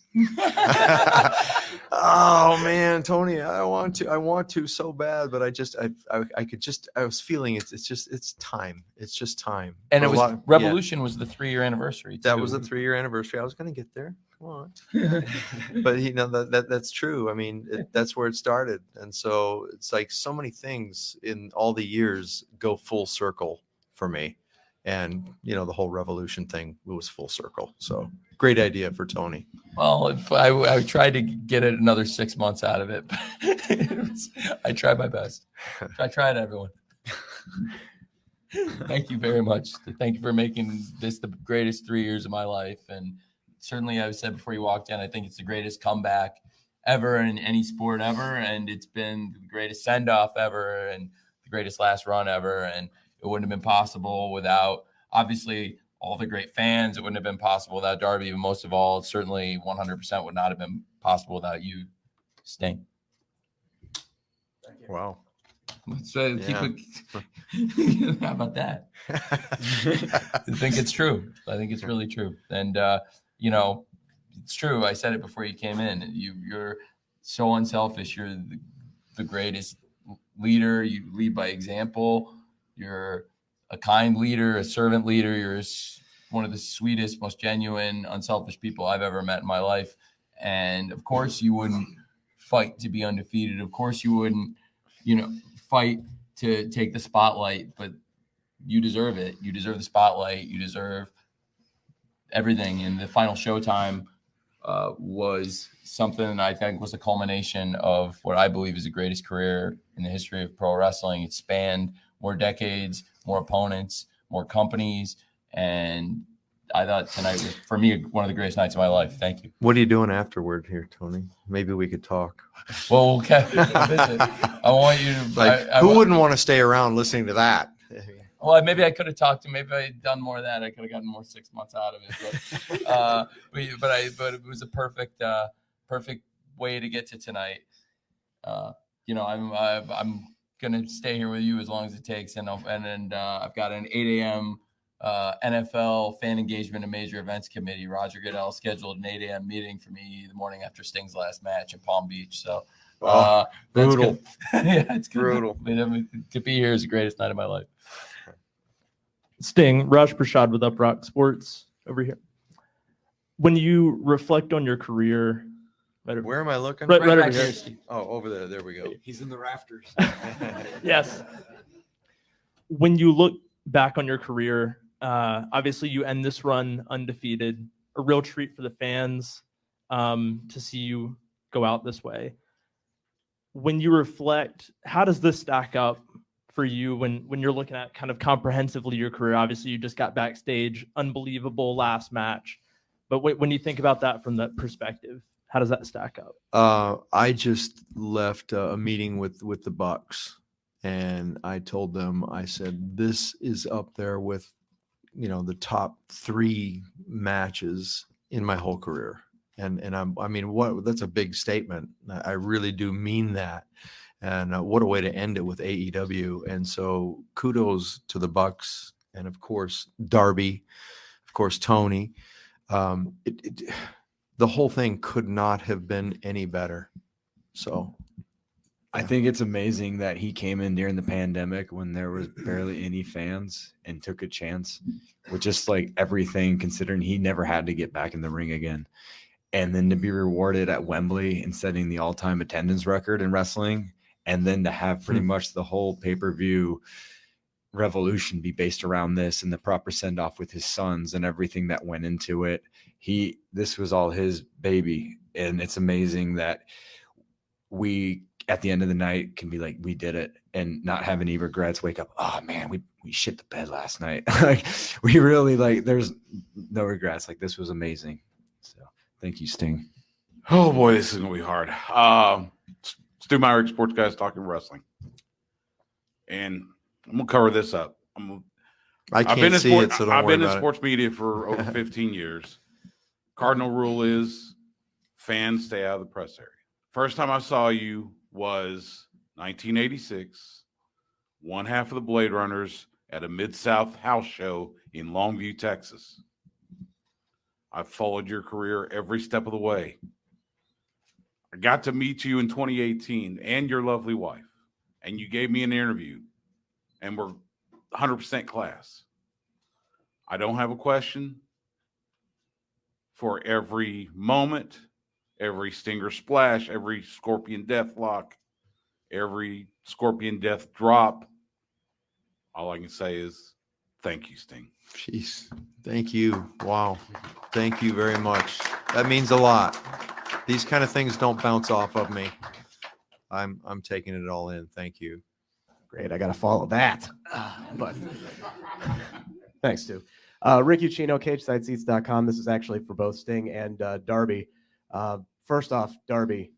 Oh man, Tony, I want to so bad, but I was feeling it's time. It's just time. And it was Revolution was the 3-year anniversary. That was the 3-year anniversary. I was going to get there. Come on. But you know, that's true. I mean, that's where it started. And so it's like so many things in all the years go full circle for me. And you know, the whole Revolution thing was full circle. So great idea for Tony. Well, if I tried to get it another 6 months out of it, but I tried my best. I tried, everyone. Thank you very much. Thank you for making this the greatest 3 years of my life, and certainly I've said before you walked in, I think it's the greatest comeback ever in any sport ever. And it's been the greatest send-off ever and the greatest last run ever. And it wouldn't have been possible without, obviously, all the great fans. It wouldn't have been possible without Darby. And most of all, certainly 100% would not have been possible without you, Sting. Wow. So Yeah. How about that? I think it's true. I think it's really true. And, it's true. I said it before you came in. You're so unselfish. You're the greatest leader. You lead by example. You're a kind leader, a servant leader. You're one of the sweetest, most genuine, unselfish people I've ever met in my life. And of course, you wouldn't fight to be undefeated. Of course, you wouldn't, fight to take the spotlight, but you deserve it. You deserve the spotlight. You deserve everything. And the final Showtime was something I think was the culmination of what I believe is the greatest career in the history of pro wrestling. It spanned more decades, more opponents, more companies. And I thought tonight was, for me, one of the greatest nights of my life. Thank you. What are you doing afterward here, Tony? Maybe we could talk. Well, okay. Visit. I want you to. Who wouldn't want to stay around listening to that? Well, maybe I could have talked to him. Maybe I had done more of that. I could have gotten more 6 months out of it. But it was a perfect way to get to tonight. I'm gonna stay here with you as long as it takes, and I've got an 8 a.m. NFL fan engagement and major events committee. Roger Goodell scheduled an 8 a.m. meeting for me the morning after Sting's last match in Palm Beach. So that's brutal. good. Yeah, it's good. Brutal. To be here is the greatest night of my life. Sting, Raj Prashad with Uprock Sports over here. When you reflect on your career, where am I looking? Right over over here. here. Oh, over there. There we go. He's in the rafters. Yes. When you look back on your career, obviously you end this run undefeated, a real treat for the fans to see you go out this way. When you reflect, how does this stack up for you when you're looking at kind of comprehensively your career? Obviously you just got backstage, unbelievable last match, but when you think about that from that perspective, how does that stack up? I just left a meeting with the Bucks, and I told them, I said, this is up there with, the top 3 matches in my whole career. And that's a big statement. I really do mean that. And what a way to end it with AEW. And so kudos to the Bucks, and of course, Darby, of course, Toni. The whole thing could not have been any better. So I think it's amazing that he came in during the pandemic when there was barely any fans and took a chance with just like everything, considering he never had to get back in the ring again. And then to be rewarded at Wembley and setting the all-time attendance record in wrestling, and then to have pretty much the whole pay-per-view revolution be based around this and the proper send-off with his sons and everything that went into it. This was all his baby. And it's amazing that we, at the end of the night, can be like, we did it, and not have any regrets. Wake up, oh man, we shit the bed last night. Like, we really, there's no regrets. Like, this was amazing. So thank you, Sting. Oh boy, this is gonna be hard. Stu Myrick, Sports Guys Talking Wrestling, and I'm gonna cover this up. I've been in sports media for over 15 years. Cardinal rule is fans stay out of the press area. First time I saw you was 1986, one half of the Blade Runners at a Mid-South house show in Longview, Texas. I've followed your career every step of the way. I got to meet you in 2018 and your lovely wife, and you gave me an interview, and we're 100% class. I don't have a question for every moment, every Stinger splash, every Scorpion death lock, every Scorpion death drop. All I can say is thank you, Sting. Jeez. Thank you. Wow. Thank you very much. That means a lot. These kind of things don't bounce off of me. I'm taking it all in. Thank you. Great. I got to follow that. But thanks, Stu. Rick Uccino, CageSideSeats.com. This is actually for both Sting and Darby. First off, Darby,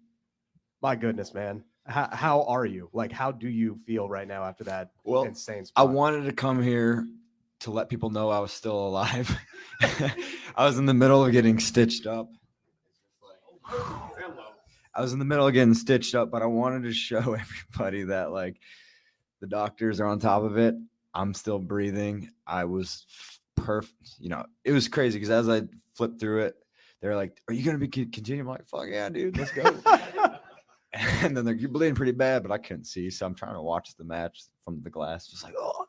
my goodness, man. How are you? Like, how do you feel right now after that insane I spot? wanted to come here to let people know I was still alive. I was in the middle of getting stitched up. I was in the middle of getting stitched up, but I wanted to show everybody that, like, the doctors are on top of it. I'm still breathing. I was perfect. You know, it was crazy because as I flipped through it, they're like, "Are you going to be continuing?" I'm like, "Fuck yeah, dude, let's go." And then they're, "You're bleeding pretty bad," but I couldn't see. So I'm trying to watch the match from the glass, just like, oh.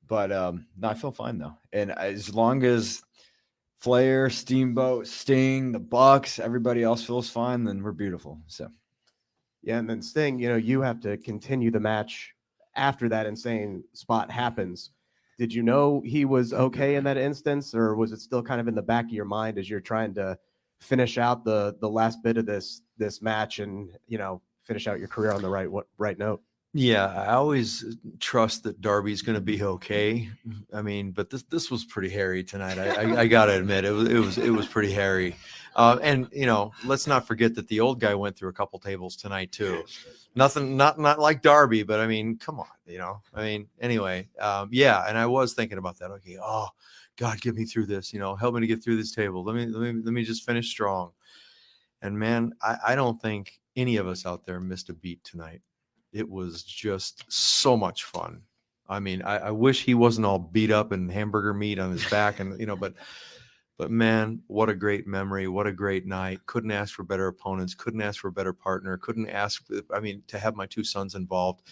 But no, I feel fine though. And as long as Flair, Steamboat, Sting, the Bucks, everybody else feels fine, then we're beautiful. So Yeah, and then Sting, you have to continue the match after that insane spot happens. Did you know he was okay in that instance, or was it still kind of in the back of your mind as you're trying to finish out the last bit of this match and finish out your career on the right note? Yeah, I always trust that Darby's going to be okay. I mean, but this was pretty hairy tonight. I got to admit, it was pretty hairy. And let's not forget that the old guy went through a couple tables tonight too. Nothing, not like Darby, but I mean, come on, anyway, yeah. And I was thinking about that. Okay, oh God, get me through this. Help me to get through this table. Let me just finish strong. And man, I don't think any of us out there missed a beat tonight. It was just so much fun. I mean, I wish he wasn't all beat up and hamburger meat on his back, and but man, what a great memory! What a great night! Couldn't ask for better opponents. Couldn't ask for a better partner. Couldn't ask. I mean, to have my two sons involved.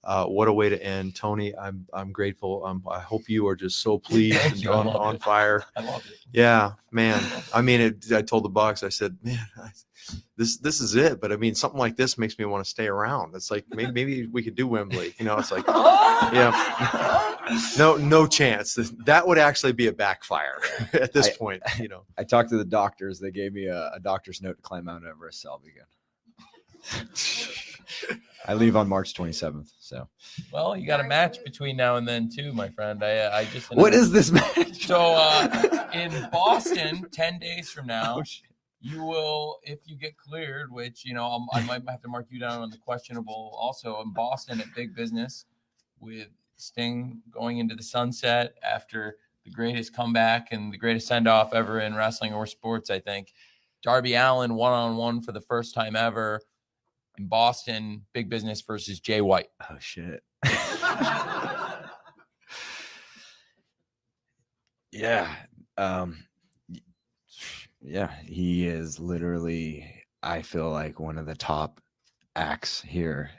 What a way to end, Tony. I'm grateful. I hope you are just so pleased and on fire. I love it. Yeah, man. I mean, I told the Bucks, I said, man, this is it. But I mean, something like this makes me want to stay around. It's like maybe we could do Wembley. It's like, yeah, no chance. That would actually be a backfire at this point. I talked to the doctors. They gave me a doctor's note to climb Mount Everest. So I'll be good. I leave on March 27th. So, well, you got a match between now and then too, my friend. I just what is this match? So in Boston, 10 days from now, you will, if you get cleared, which I might have to mark you down on the questionable. Also in Boston at Big Business, with Sting going into the sunset after the greatest comeback and the greatest send off ever in wrestling or sports. I think Darby Allin 1-on-1 for the first time ever. In Boston, Big Business versus Jay White. Oh, shit. Yeah. Yeah, he is literally, I feel like, one of the top acts here.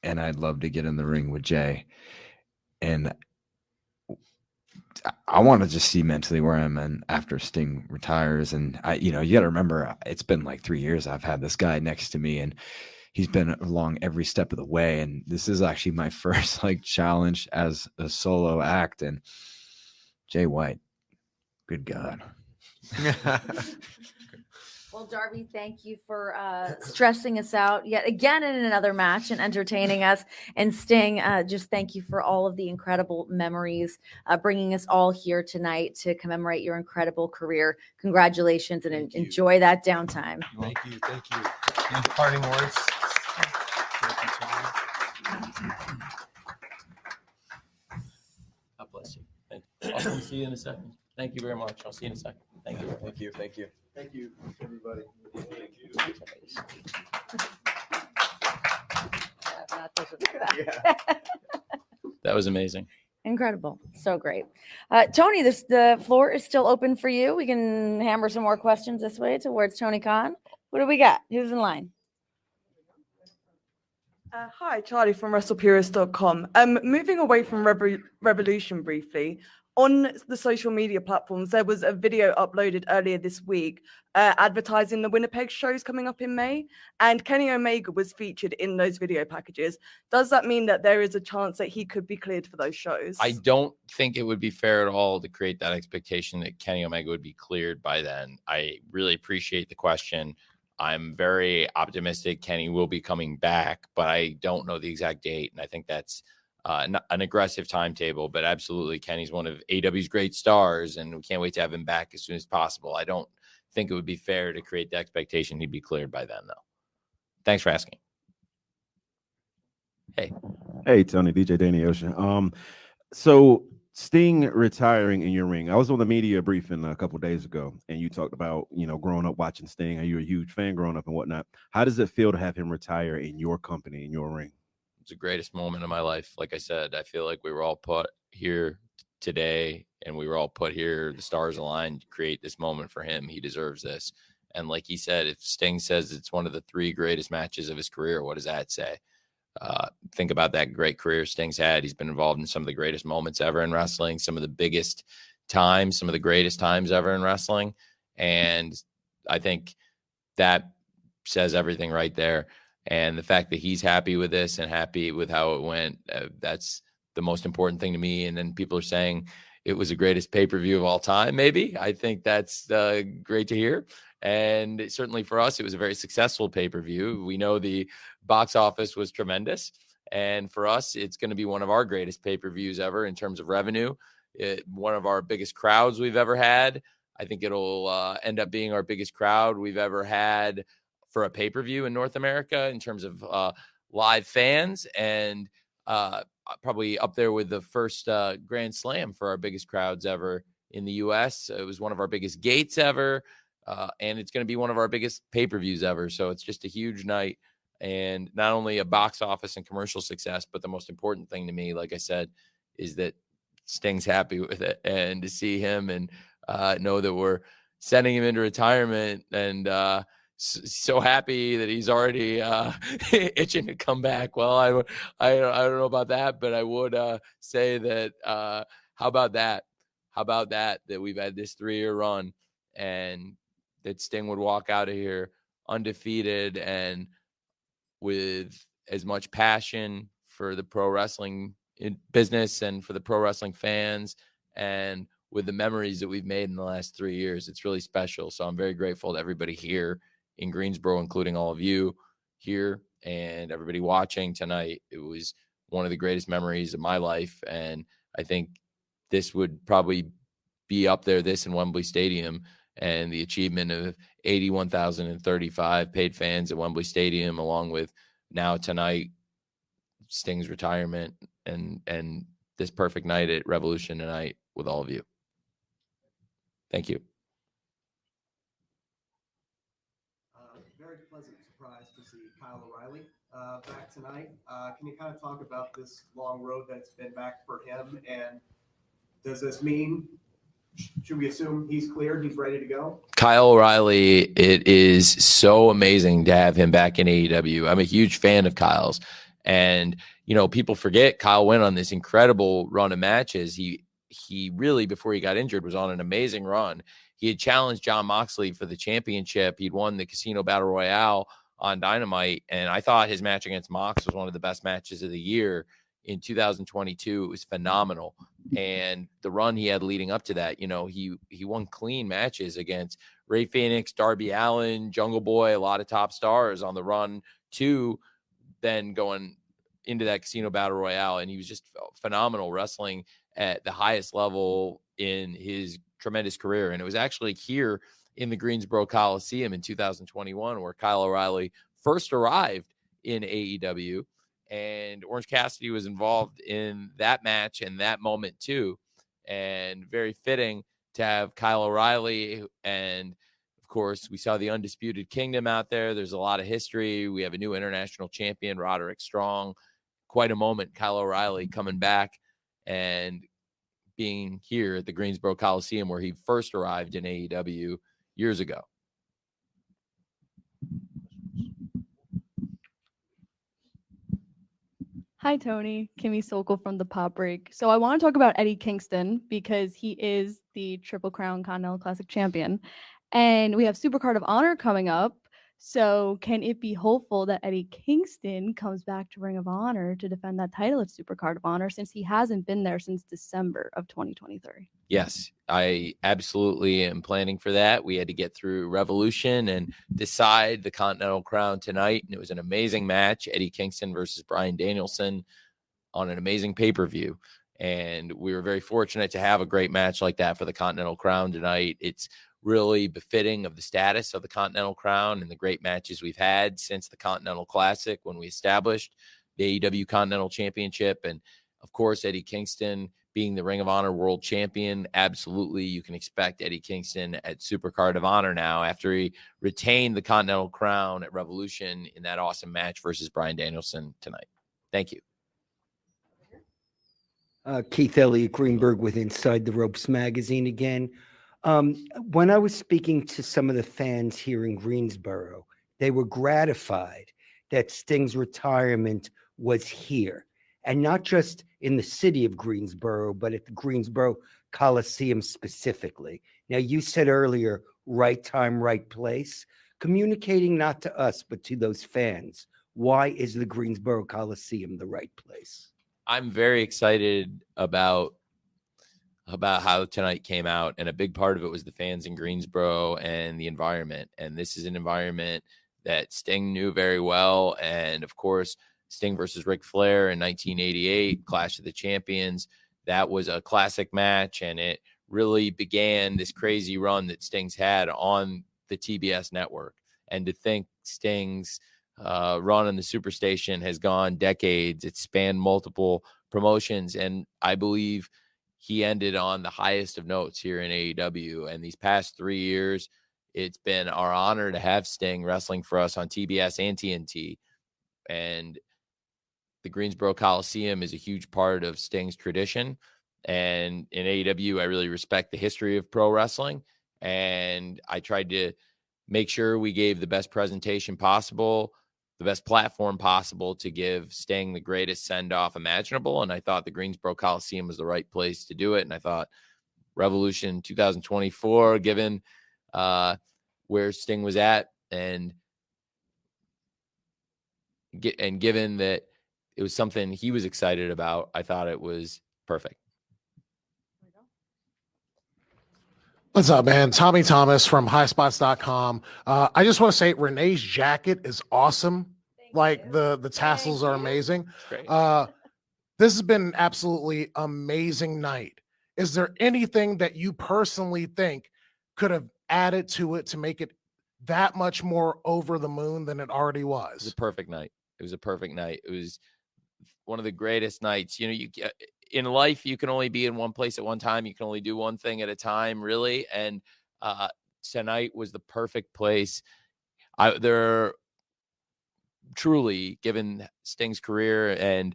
And I'd love to get in the ring with Jay. And I want to just see mentally where I'm in after Sting retires. And you got to remember, it's been like 3 years I've had this guy next to me, and he's been along every step of the way. And this is actually my first challenge as a solo act. And Jay White, good God. Well, Darby, thank you for stressing us out yet again in another match and entertaining us. And Sting, just thank you for all of the incredible memories, bringing us all here tonight to commemorate your incredible career. Congratulations, and enjoy that downtime. Thank you. Any parting words? God bless you. Thank you. I'll see you in a second. Thank you very much. I'll see you in a second. Thank you. Thank you. Thank you. Thank you, everybody. Thank That was amazing. Incredible. So great. Tony, the floor is still open for you. We can hammer some more questions this way towards Tony Khan. What do we got? Who's in line? Hi, Charlie from WrestlePurist.com. Moving away from Revolution briefly, on the social media platforms, there was a video uploaded earlier this week advertising the Winnipeg shows coming up in May, and Kenny Omega was featured in those video packages. Does that mean that there is a chance that he could be cleared for those shows? I don't think it would be fair at all to create that expectation that Kenny Omega would be cleared by then. I really appreciate the question. I'm very optimistic Kenny will be coming back, but I don't know the exact date, and I think that's an aggressive timetable, but absolutely Kenny's one of AEW's great stars, and we can't wait to have him back as soon as possible. I don't think it would be fair to create the expectation he'd be cleared by then, though. Thanks for asking. Hey, Tony, DJ Danny Ocean. So Sting retiring in your ring. I was on the media briefing a couple days ago, and you talked about, growing up watching Sting, and you're a huge fan growing up and whatnot. How does it feel to have him retire in your company, in your ring? It's the greatest moment of my life. Like I said, I feel like we were all put here today, and we were all put here. The stars aligned to create this moment for him. He deserves this. And like he said, if Sting says it's one of the 3 greatest matches of his career, what does that say? Think about that great career Sting's had. He's been involved in some of the greatest moments ever in wrestling, some of the biggest times, some of the greatest times ever in wrestling. And I think that says everything right there. And the fact that he's happy with this and happy with how it went, that's the most important thing to me. And then people are saying it was the greatest pay-per-view of all time, maybe. I think that's great to hear. And certainly for us, it was a very successful pay-per-view. We know the box office was tremendous. And for us, it's going to be one of our greatest pay-per-views ever in terms of revenue. One of our biggest crowds we've ever had. I think it'll end up being our biggest crowd we've ever had for a pay-per-view in North America in terms of live fans, and probably up there with the first Grand Slam for our biggest crowds ever in the U.S. It was one of our biggest gates ever, and it's going to be one of our biggest pay-per-views ever. So it's just a huge night, and not only a box office and commercial success, but the most important thing to me, like I said, is that Sting's happy with it, and to see him and know that we're sending him into retirement, and so happy that he's already itching to come back. Well, I don't know about that, but I would say that how about that? How about that we've had this 3-year run, and that Sting would walk out of here undefeated and with as much passion for the pro wrestling business and for the pro wrestling fans, and with the memories that we've made in the last 3 years. It's really special. So I'm very grateful to everybody here in Greensboro, including all of you here and everybody watching tonight. It was one of the greatest memories of my life. And I think this would probably be up there, this in Wembley Stadium, and the achievement of 81,035 paid fans at Wembley Stadium, along with now tonight, Sting's retirement, and this perfect night at Revolution tonight with all of you. Thank you. Very pleasant surprise to see Kyle O'Reilly back tonight. Can you kind of talk about this long road that's been back for him? And does this mean, should we assume he's cleared, he's ready to go? Kyle O'Reilly, it is so amazing to have him back in AEW. I'm a huge fan of Kyle's. And, people forget Kyle went on this incredible run of matches. He really, before he got injured, was on an amazing run. He had challenged Jon Moxley for the championship. He'd won the Casino Battle Royale on Dynamite, and I thought his match against Mox was one of the best matches of the year in 2022. It was phenomenal. And the run he had leading up to that, he won clean matches against Ray Phoenix, Darby Allin, Jungle Boy, a lot of top stars on the run to then going into that Casino Battle Royale. And he was just phenomenal wrestling at the highest level in his tremendous career. And it was actually here in the Greensboro Coliseum in 2021 where Kyle O'Reilly first arrived in AEW, and Orange Cassidy was involved in that match and that moment too. And very fitting to have Kyle O'Reilly. And of course, we saw the Undisputed Kingdom out there. There's a lot of history. We have a new international champion, Roderick Strong. Quite a moment, Kyle O'Reilly coming back and being here at the Greensboro Coliseum where he first arrived in AEW years ago. Hi, Tony. Kimmy Sokol from the Pop Break. So I want to talk about Eddie Kingston because he is the Triple Crown Continental Classic champion. And we have Supercard of Honor coming up. So can it be hopeful that Eddie Kingston comes back to Ring of Honor to defend that title at Supercard of Honor, since he hasn't been there since December of 2023? Yes, I absolutely am planning for that. We had to get through Revolution and decide the Continental Crown tonight, and it was an amazing match. Eddie Kingston versus Bryan Danielson. on an amazing pay-per-view. And we were very fortunate to have a great match like that for the Continental Crown tonight. It's really befitting of the status of the Continental Crown and the great matches we've had since the Continental Classic when we established the AEW Continental Championship. And of course, Eddie Kingston being the Ring of Honor World Champion. Absolutely, you can expect Eddie Kingston at Supercard of Honor now after he retained the Continental Crown at Revolution in that awesome match versus Bryan Danielson tonight. Thank you. Keith Elliott Greenberg with Inside the Ropes magazine again. When I was speaking to some of the fans here in Greensboro, they were gratified that Sting's retirement was here, and not just in the city of Greensboro, but at the Greensboro Coliseum specifically. Now, you said earlier, right time, right place, communicating not to us, but to those fans. Why is the Greensboro Coliseum the right place? I'm very excited about how tonight came out, and a big part of it was the fans in Greensboro and the environment. And this is an environment that Sting knew very well. And of course, Sting versus Ric Flair in 1988, Clash of the Champions, that was a classic match, and it really began this crazy run that Sting's had on the TBS network. And to think Sting's run on the Superstation has gone decades. It's spanned multiple promotions, and I believe he ended on the highest of notes here in AEW. And these past 3 years, it's been our honor to have Sting wrestling for us on TBS and TNT. And the Greensboro Coliseum is a huge part of Sting's tradition. And in AEW, I really respect the history of pro wrestling. And I tried to make sure we gave the best presentation possible, the best platform possible to give Sting the greatest send-off imaginable. And I thought the Greensboro Coliseum was the right place to do it. And I thought Revolution 2024, given where Sting was at, and given that it was something he was excited about, I thought it was perfect. What's up, man? Tommy Thomas from highspots.com. I just want to say Renee's jacket is awesome. The tassels are amazing. This has been an absolutely amazing night. Is there anything that you personally think could have added to it to make it that much more over the moon than it already was? It was a perfect night. It was a perfect night. It was one of the greatest nights. You know, in life, you can only be in one place at one time. You can only do one thing at a time, really. And tonight was the perfect place. There truly, given Sting's career and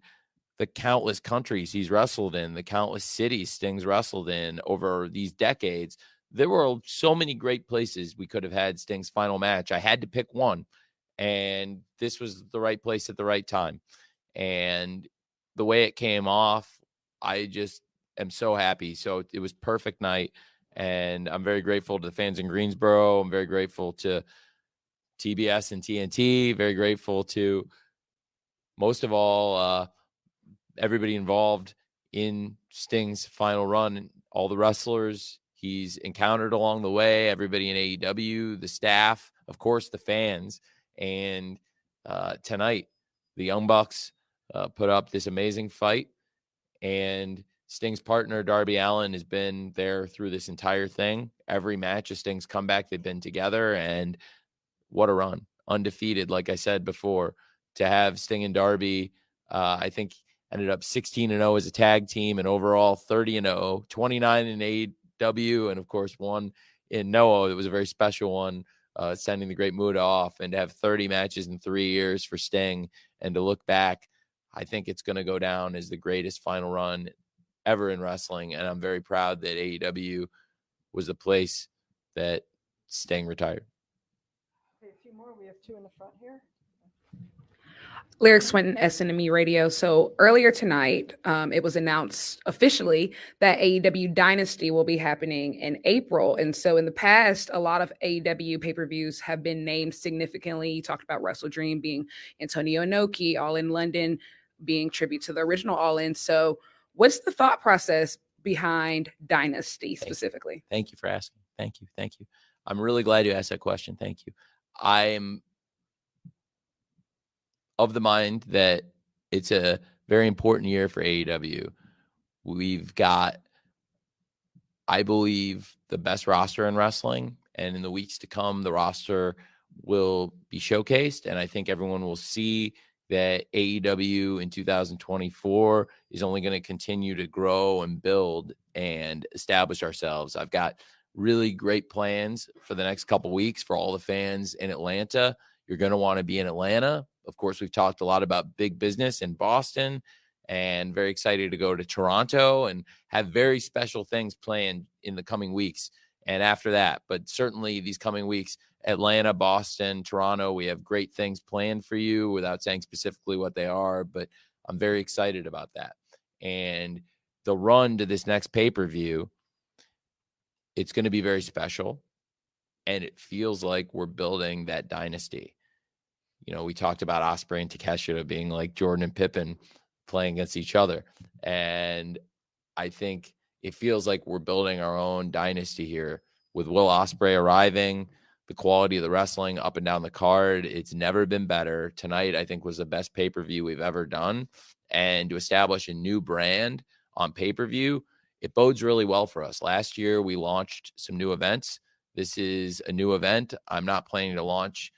the countless countries he's wrestled in, the countless cities Sting's wrestled in over these decades, there were so many great places we could have had Sting's final match. I had to pick one, and this was the right place at the right time. And the way it came off, I just am so happy. So it was perfect night, and I'm very grateful to the fans in Greensboro. I'm very grateful to TBS and TNT. Very grateful to, most of all, everybody involved in Sting's final run, all the wrestlers he's encountered along the way, everybody in AEW, the staff, of course, the fans. And tonight, the Young Bucks put up this amazing fight. And Sting's partner, Darby Allin, has been there through this entire thing. Every match of Sting's comeback, they've been together. And what a run. Undefeated, like I said before. To have Sting and Darby, I think, ended up 16-0 as a tag team, and overall 30-0, 29 in AEW, and of course 1 in Noah. It was a very special one, sending the Great Muta off, and to have 30 matches in 3 years for Sting, and to look back, I think it's going to go down as the greatest final run ever in wrestling. And I'm very proud that AEW was the place that Sting retired. Okay, a few more. We have 2 in the front here. Lyric Swinton, SNME Radio. So earlier tonight, it was announced officially that AEW Dynasty will be happening in April. And so in the past, a lot of AEW pay-per-views have been named significantly. You talked about Wrestle Dream being Antonio Inoki, All in London being tribute to the original All In. So what's the thought process behind Dynasty specifically? Thank you for asking. Thank you. Thank you. I'm really glad you asked that question. Thank you. I'm of the mind that it's a very important year for AEW. We've got, I believe, the best roster in wrestling. And in the weeks to come, the roster will be showcased. And I think everyone will see that AEW in 2024 is only going to continue to grow and build and establish ourselves. I've got really great plans for the next couple weeks for all the fans in Atlanta. You're going to want to be in Atlanta. Of course, we've talked a lot about big business in Boston, and very excited to go to Toronto and have very special things planned in the coming weeks and after that. But certainly these coming weeks, Atlanta, Boston, Toronto, we have great things planned for you without saying specifically what they are, but I'm very excited about that. And the run to this next pay-per-view, it's going to be very special. And it feels like we're building that dynasty. You know, we talked about Ospreay and Takeshita being like Jordan and Pippen playing against each other. And I think it feels like we're building our own dynasty here with Will Ospreay arriving, the quality of the wrestling up and down the card. It's never been better. Tonight, I think, was the best pay-per-view we've ever done. And to establish a new brand on pay-per-view, it bodes really well for us. Last year, we launched some new events. This is a new event. I'm not planning to launch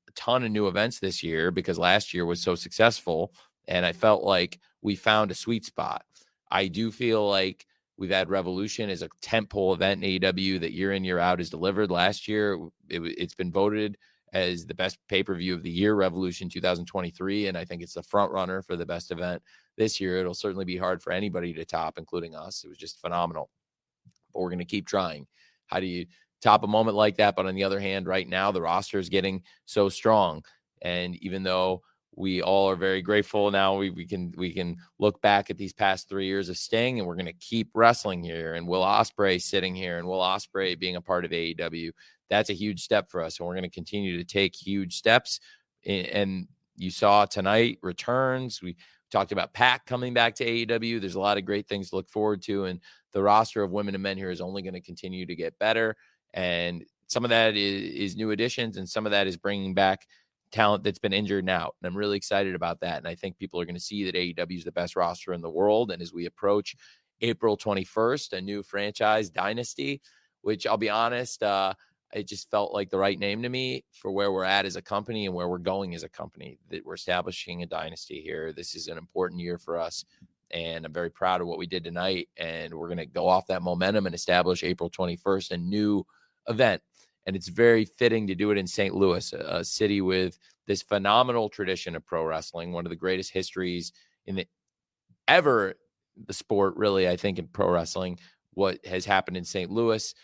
a ton of new events this year because last year was so successful. And I felt like we found a sweet spot. I do feel like we've had Revolution as a tentpole event in AEW that year in, year out is delivered. Last year, it's been voted as the best pay-per-view of the year, Revolution 2023. And I think it's the front runner for the best event this year. It'll certainly be hard for anybody to top, including us. It was just phenomenal. But we're going to keep trying. How do you top a moment like that? But on the other hand, right now, the roster is getting so strong. And even though we all are very grateful now, we can look back at these past 3 years of Sting, and we're going to keep wrestling here. And Will Ospreay sitting here, and Will Ospreay being a part of AEW, that's a huge step for us. And we're going to continue to take huge steps. And you saw tonight returns. We talked about Pac coming back to AEW. There's a lot of great things to look forward to. And the roster of women and men here is only going to continue to get better. And some of that is new additions, and some of that is bringing back talent that's been injured and out. And I'm really excited about that. And I think people are going to see that AEW is the best roster in the world. And as we approach April 21st, a new franchise dynasty, which I'll be honest, it just felt like the right name to me for where we're at as a company and where we're going as a company, that we're establishing a dynasty here. This is an important year for us. And I'm very proud of what we did tonight. And we're going to go off that momentum and establish April 21st, a new event. And it's very fitting to do it in St. Louis, a city with this phenomenal tradition of pro wrestling, one of the greatest histories in the sport, really, I think, in pro wrestling, what has happened in St. Louis.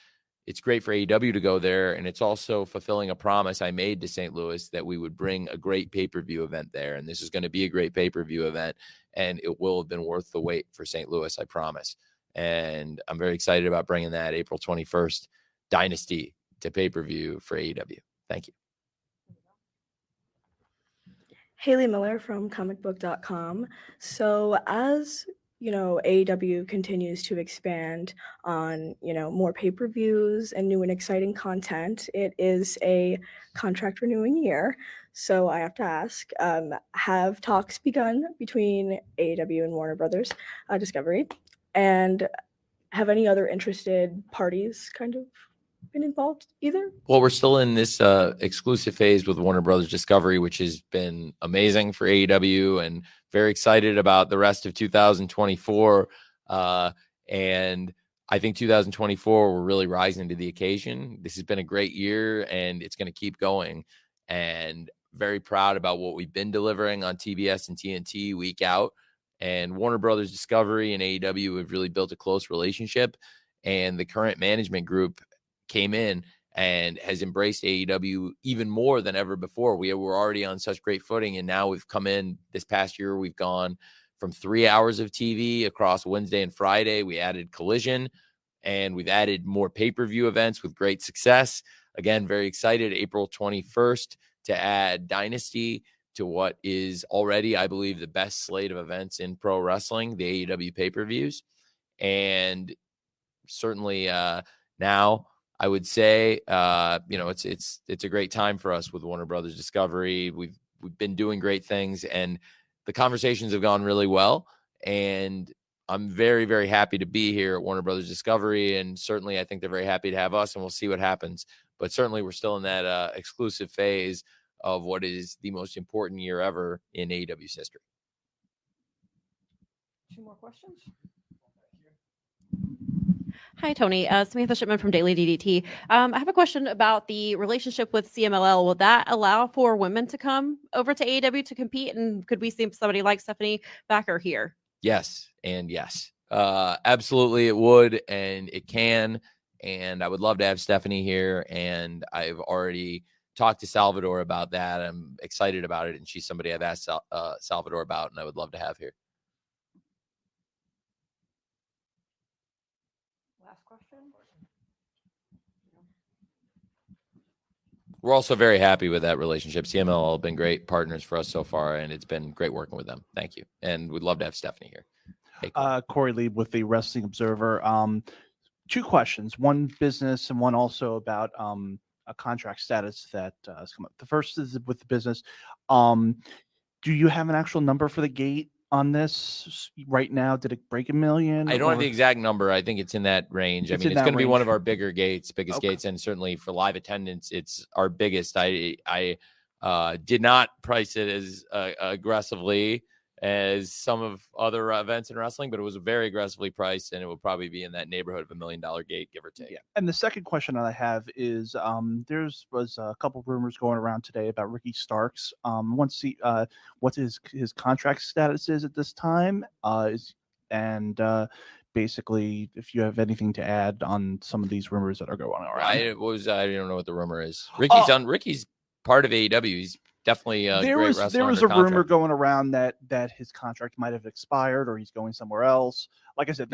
It's great for AEW to go there, and it's also fulfilling a promise I made to St. Louis that we would bring a great pay-per-view event there. And this is going to be a great pay-per-view event, and it will have been worth the wait for St. Louis, I promise. And I'm very excited about bringing that April 21st dynasty to pay-per-view for AEW. Thank you. Haley Miller from comicbook.com. So as AEW continues to expand on, more pay-per-views and new and exciting content, it is a contract renewing year. So I have to ask, have talks begun between AEW and Warner Brothers Discovery? And have any other interested parties kind of been involved either? Well, we're still in this exclusive phase with Warner Brothers Discovery, which has been amazing for AEW, and very excited about the rest of 2024. And I think 2024, we're really rising to the occasion. This has been a great year, and it's going to keep going. And very proud about what we've been delivering on TBS and TNT week out. And Warner Brothers Discovery and AEW have really built a close relationship. And the current management group came in and has embraced AEW even more than ever before. We were already on such great footing, and now we've come in this past year. We've gone from 3 hours of TV across Wednesday and Friday. We added Collision, and we've added more pay-per-view events with great success. Again, very excited April 21st to add Dynasty to what is already, I believe, the best slate of events in pro wrestling, the AEW pay-per-views. And certainly now, I would say, it's a great time for us with Warner Brothers Discovery. We've been doing great things, and the conversations have gone really well, and I'm very, very happy to be here at Warner Brothers Discovery. And certainly I think they're very happy to have us, and we'll see what happens. But certainly we're still in that exclusive phase of what is the most important year ever in AEW's history. 2 more questions. Hi, Tony. Samantha Shipman from Daily DDT. I have a question about the relationship with CMLL. Will that allow for women to come over to AEW to compete? And could we see somebody like Stephanie Backer here? Yes, and yes. Absolutely it would, and it can. And I would love to have Stephanie here. And I've already talked to Salvador about that. I'm excited about it. And she's somebody I've asked Salvador about, and I would love to have here. Last question. We're also very happy with that relationship. CMLL have been great partners for us so far, and it's been great working with them. Thank you. And we'd love to have Stephanie here. Hey, Corey Lee with the Wrestling Observer. 2 questions, one business and one also about a contract status that has come up. The first is with the business. Do you have an actual number for the gate on this right now? Did it break $1 million? I don't have the exact number. I think it's in that range. It's I mean, in it's that going to be one of range. our biggest gates, and certainly for live attendance, it's our biggest. I did not price it as aggressively as some of other events in wrestling, but it was very aggressively priced, and it would probably be in that neighborhood of $1 million gate, give or take. Yeah. And the second question that I have is was a couple rumors going around today about Ricky Starks. What his contract status is at this time, basically if you have anything to add on some of these rumors that are going around. I don't know what the rumor is. Ricky's part of AEW. He's definitely a great wrestler. There was under a rumor contract. going around that his contract might have expired or he's going somewhere else. Like I said,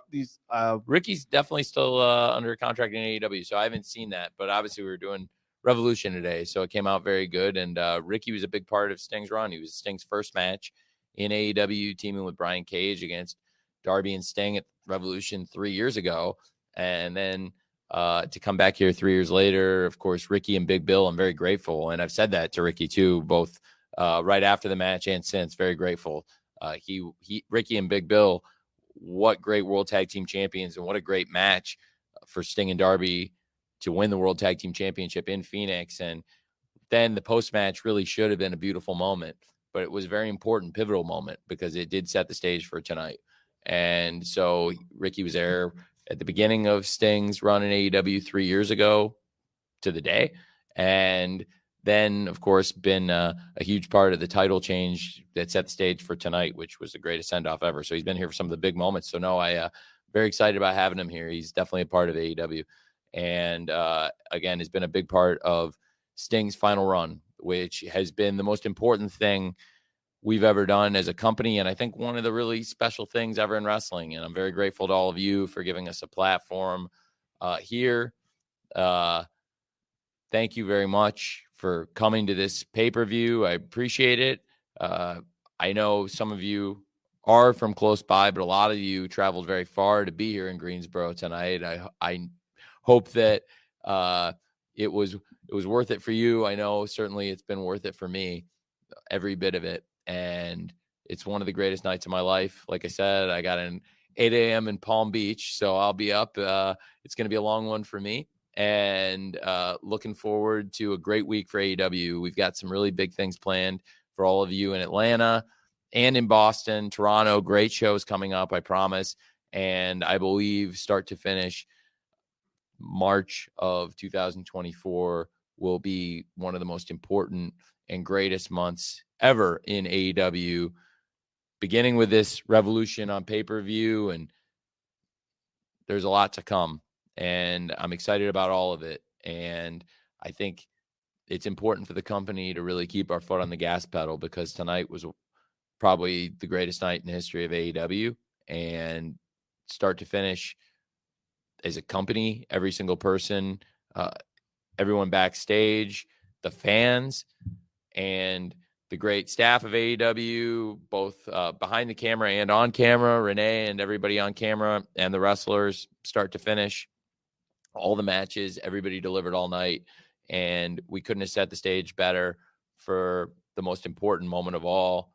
these Ricky's definitely still under contract in AEW, so I haven't seen that. But obviously, we were doing Revolution today, so it came out very good. And Ricky was a big part of Sting's run. He was Sting's first match in AEW, teaming with Brian Cage against Darby and Sting at Revolution 3 years ago, and then to come back here 3 years later, of course, Ricky and Big Bill, I'm very grateful. And I've said that to Ricky too, both right after the match and since. Very grateful. Ricky and Big Bill, what great World Tag Team Champions, and what a great match for Sting and Darby to win the World Tag Team Championship in Phoenix. And then the post-match really should have been a beautiful moment, but it was a very important, pivotal moment because it did set the stage for tonight. And so Ricky was there at the beginning of Sting's run in AEW 3 years ago to the day. And then, of course, been a huge part of the title change that set the stage for tonight, which was the greatest send-off ever. So he's been here for some of the big moments. So no, very excited about having him here. He's definitely a part of AEW. And again, has been a big part of Sting's final run, which has been the most important thing we've ever done as a company. And I think one of the really special things ever in wrestling. And I'm very grateful to all of you for giving us a platform here. Thank you very much for coming to this pay-per-view. I appreciate it. I know some of you are from close by, but a lot of you traveled very far to be here in Greensboro tonight. I hope that it was worth it for you. I know certainly it's been worth it for me, every bit of it. And it's one of the greatest nights of my life. Like I said, I got an 8 a.m. in Palm Beach, so I'll be up. It's going to be a long one for me. And looking forward to a great week for AEW. We've got some really big things planned for all of you in Atlanta and in Boston, Toronto. Great shows coming up, I promise. And I believe start to finish, March of 2024 will be one of the most important and greatest months ever in AEW, beginning with this Revolution on pay-per-view. And there's a lot to come. And I'm excited about all of it. And I think it's important for the company to really keep our foot on the gas pedal, because tonight was probably the greatest night in the history of AEW. And start to finish, as a company, every single person, everyone backstage, the fans, and the great staff of AEW, both behind the camera and on camera, Renee and everybody on camera, and the wrestlers, start to finish. All the matches, everybody delivered all night, and we couldn't have set the stage better for the most important moment of all,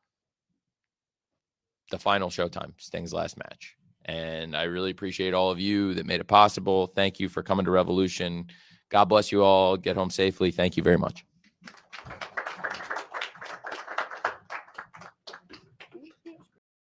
the final Showtime, Sting's last match. And I really appreciate all of you that made it possible. Thank you for coming to Revolution. God bless you all. Get home safely. Thank you very much.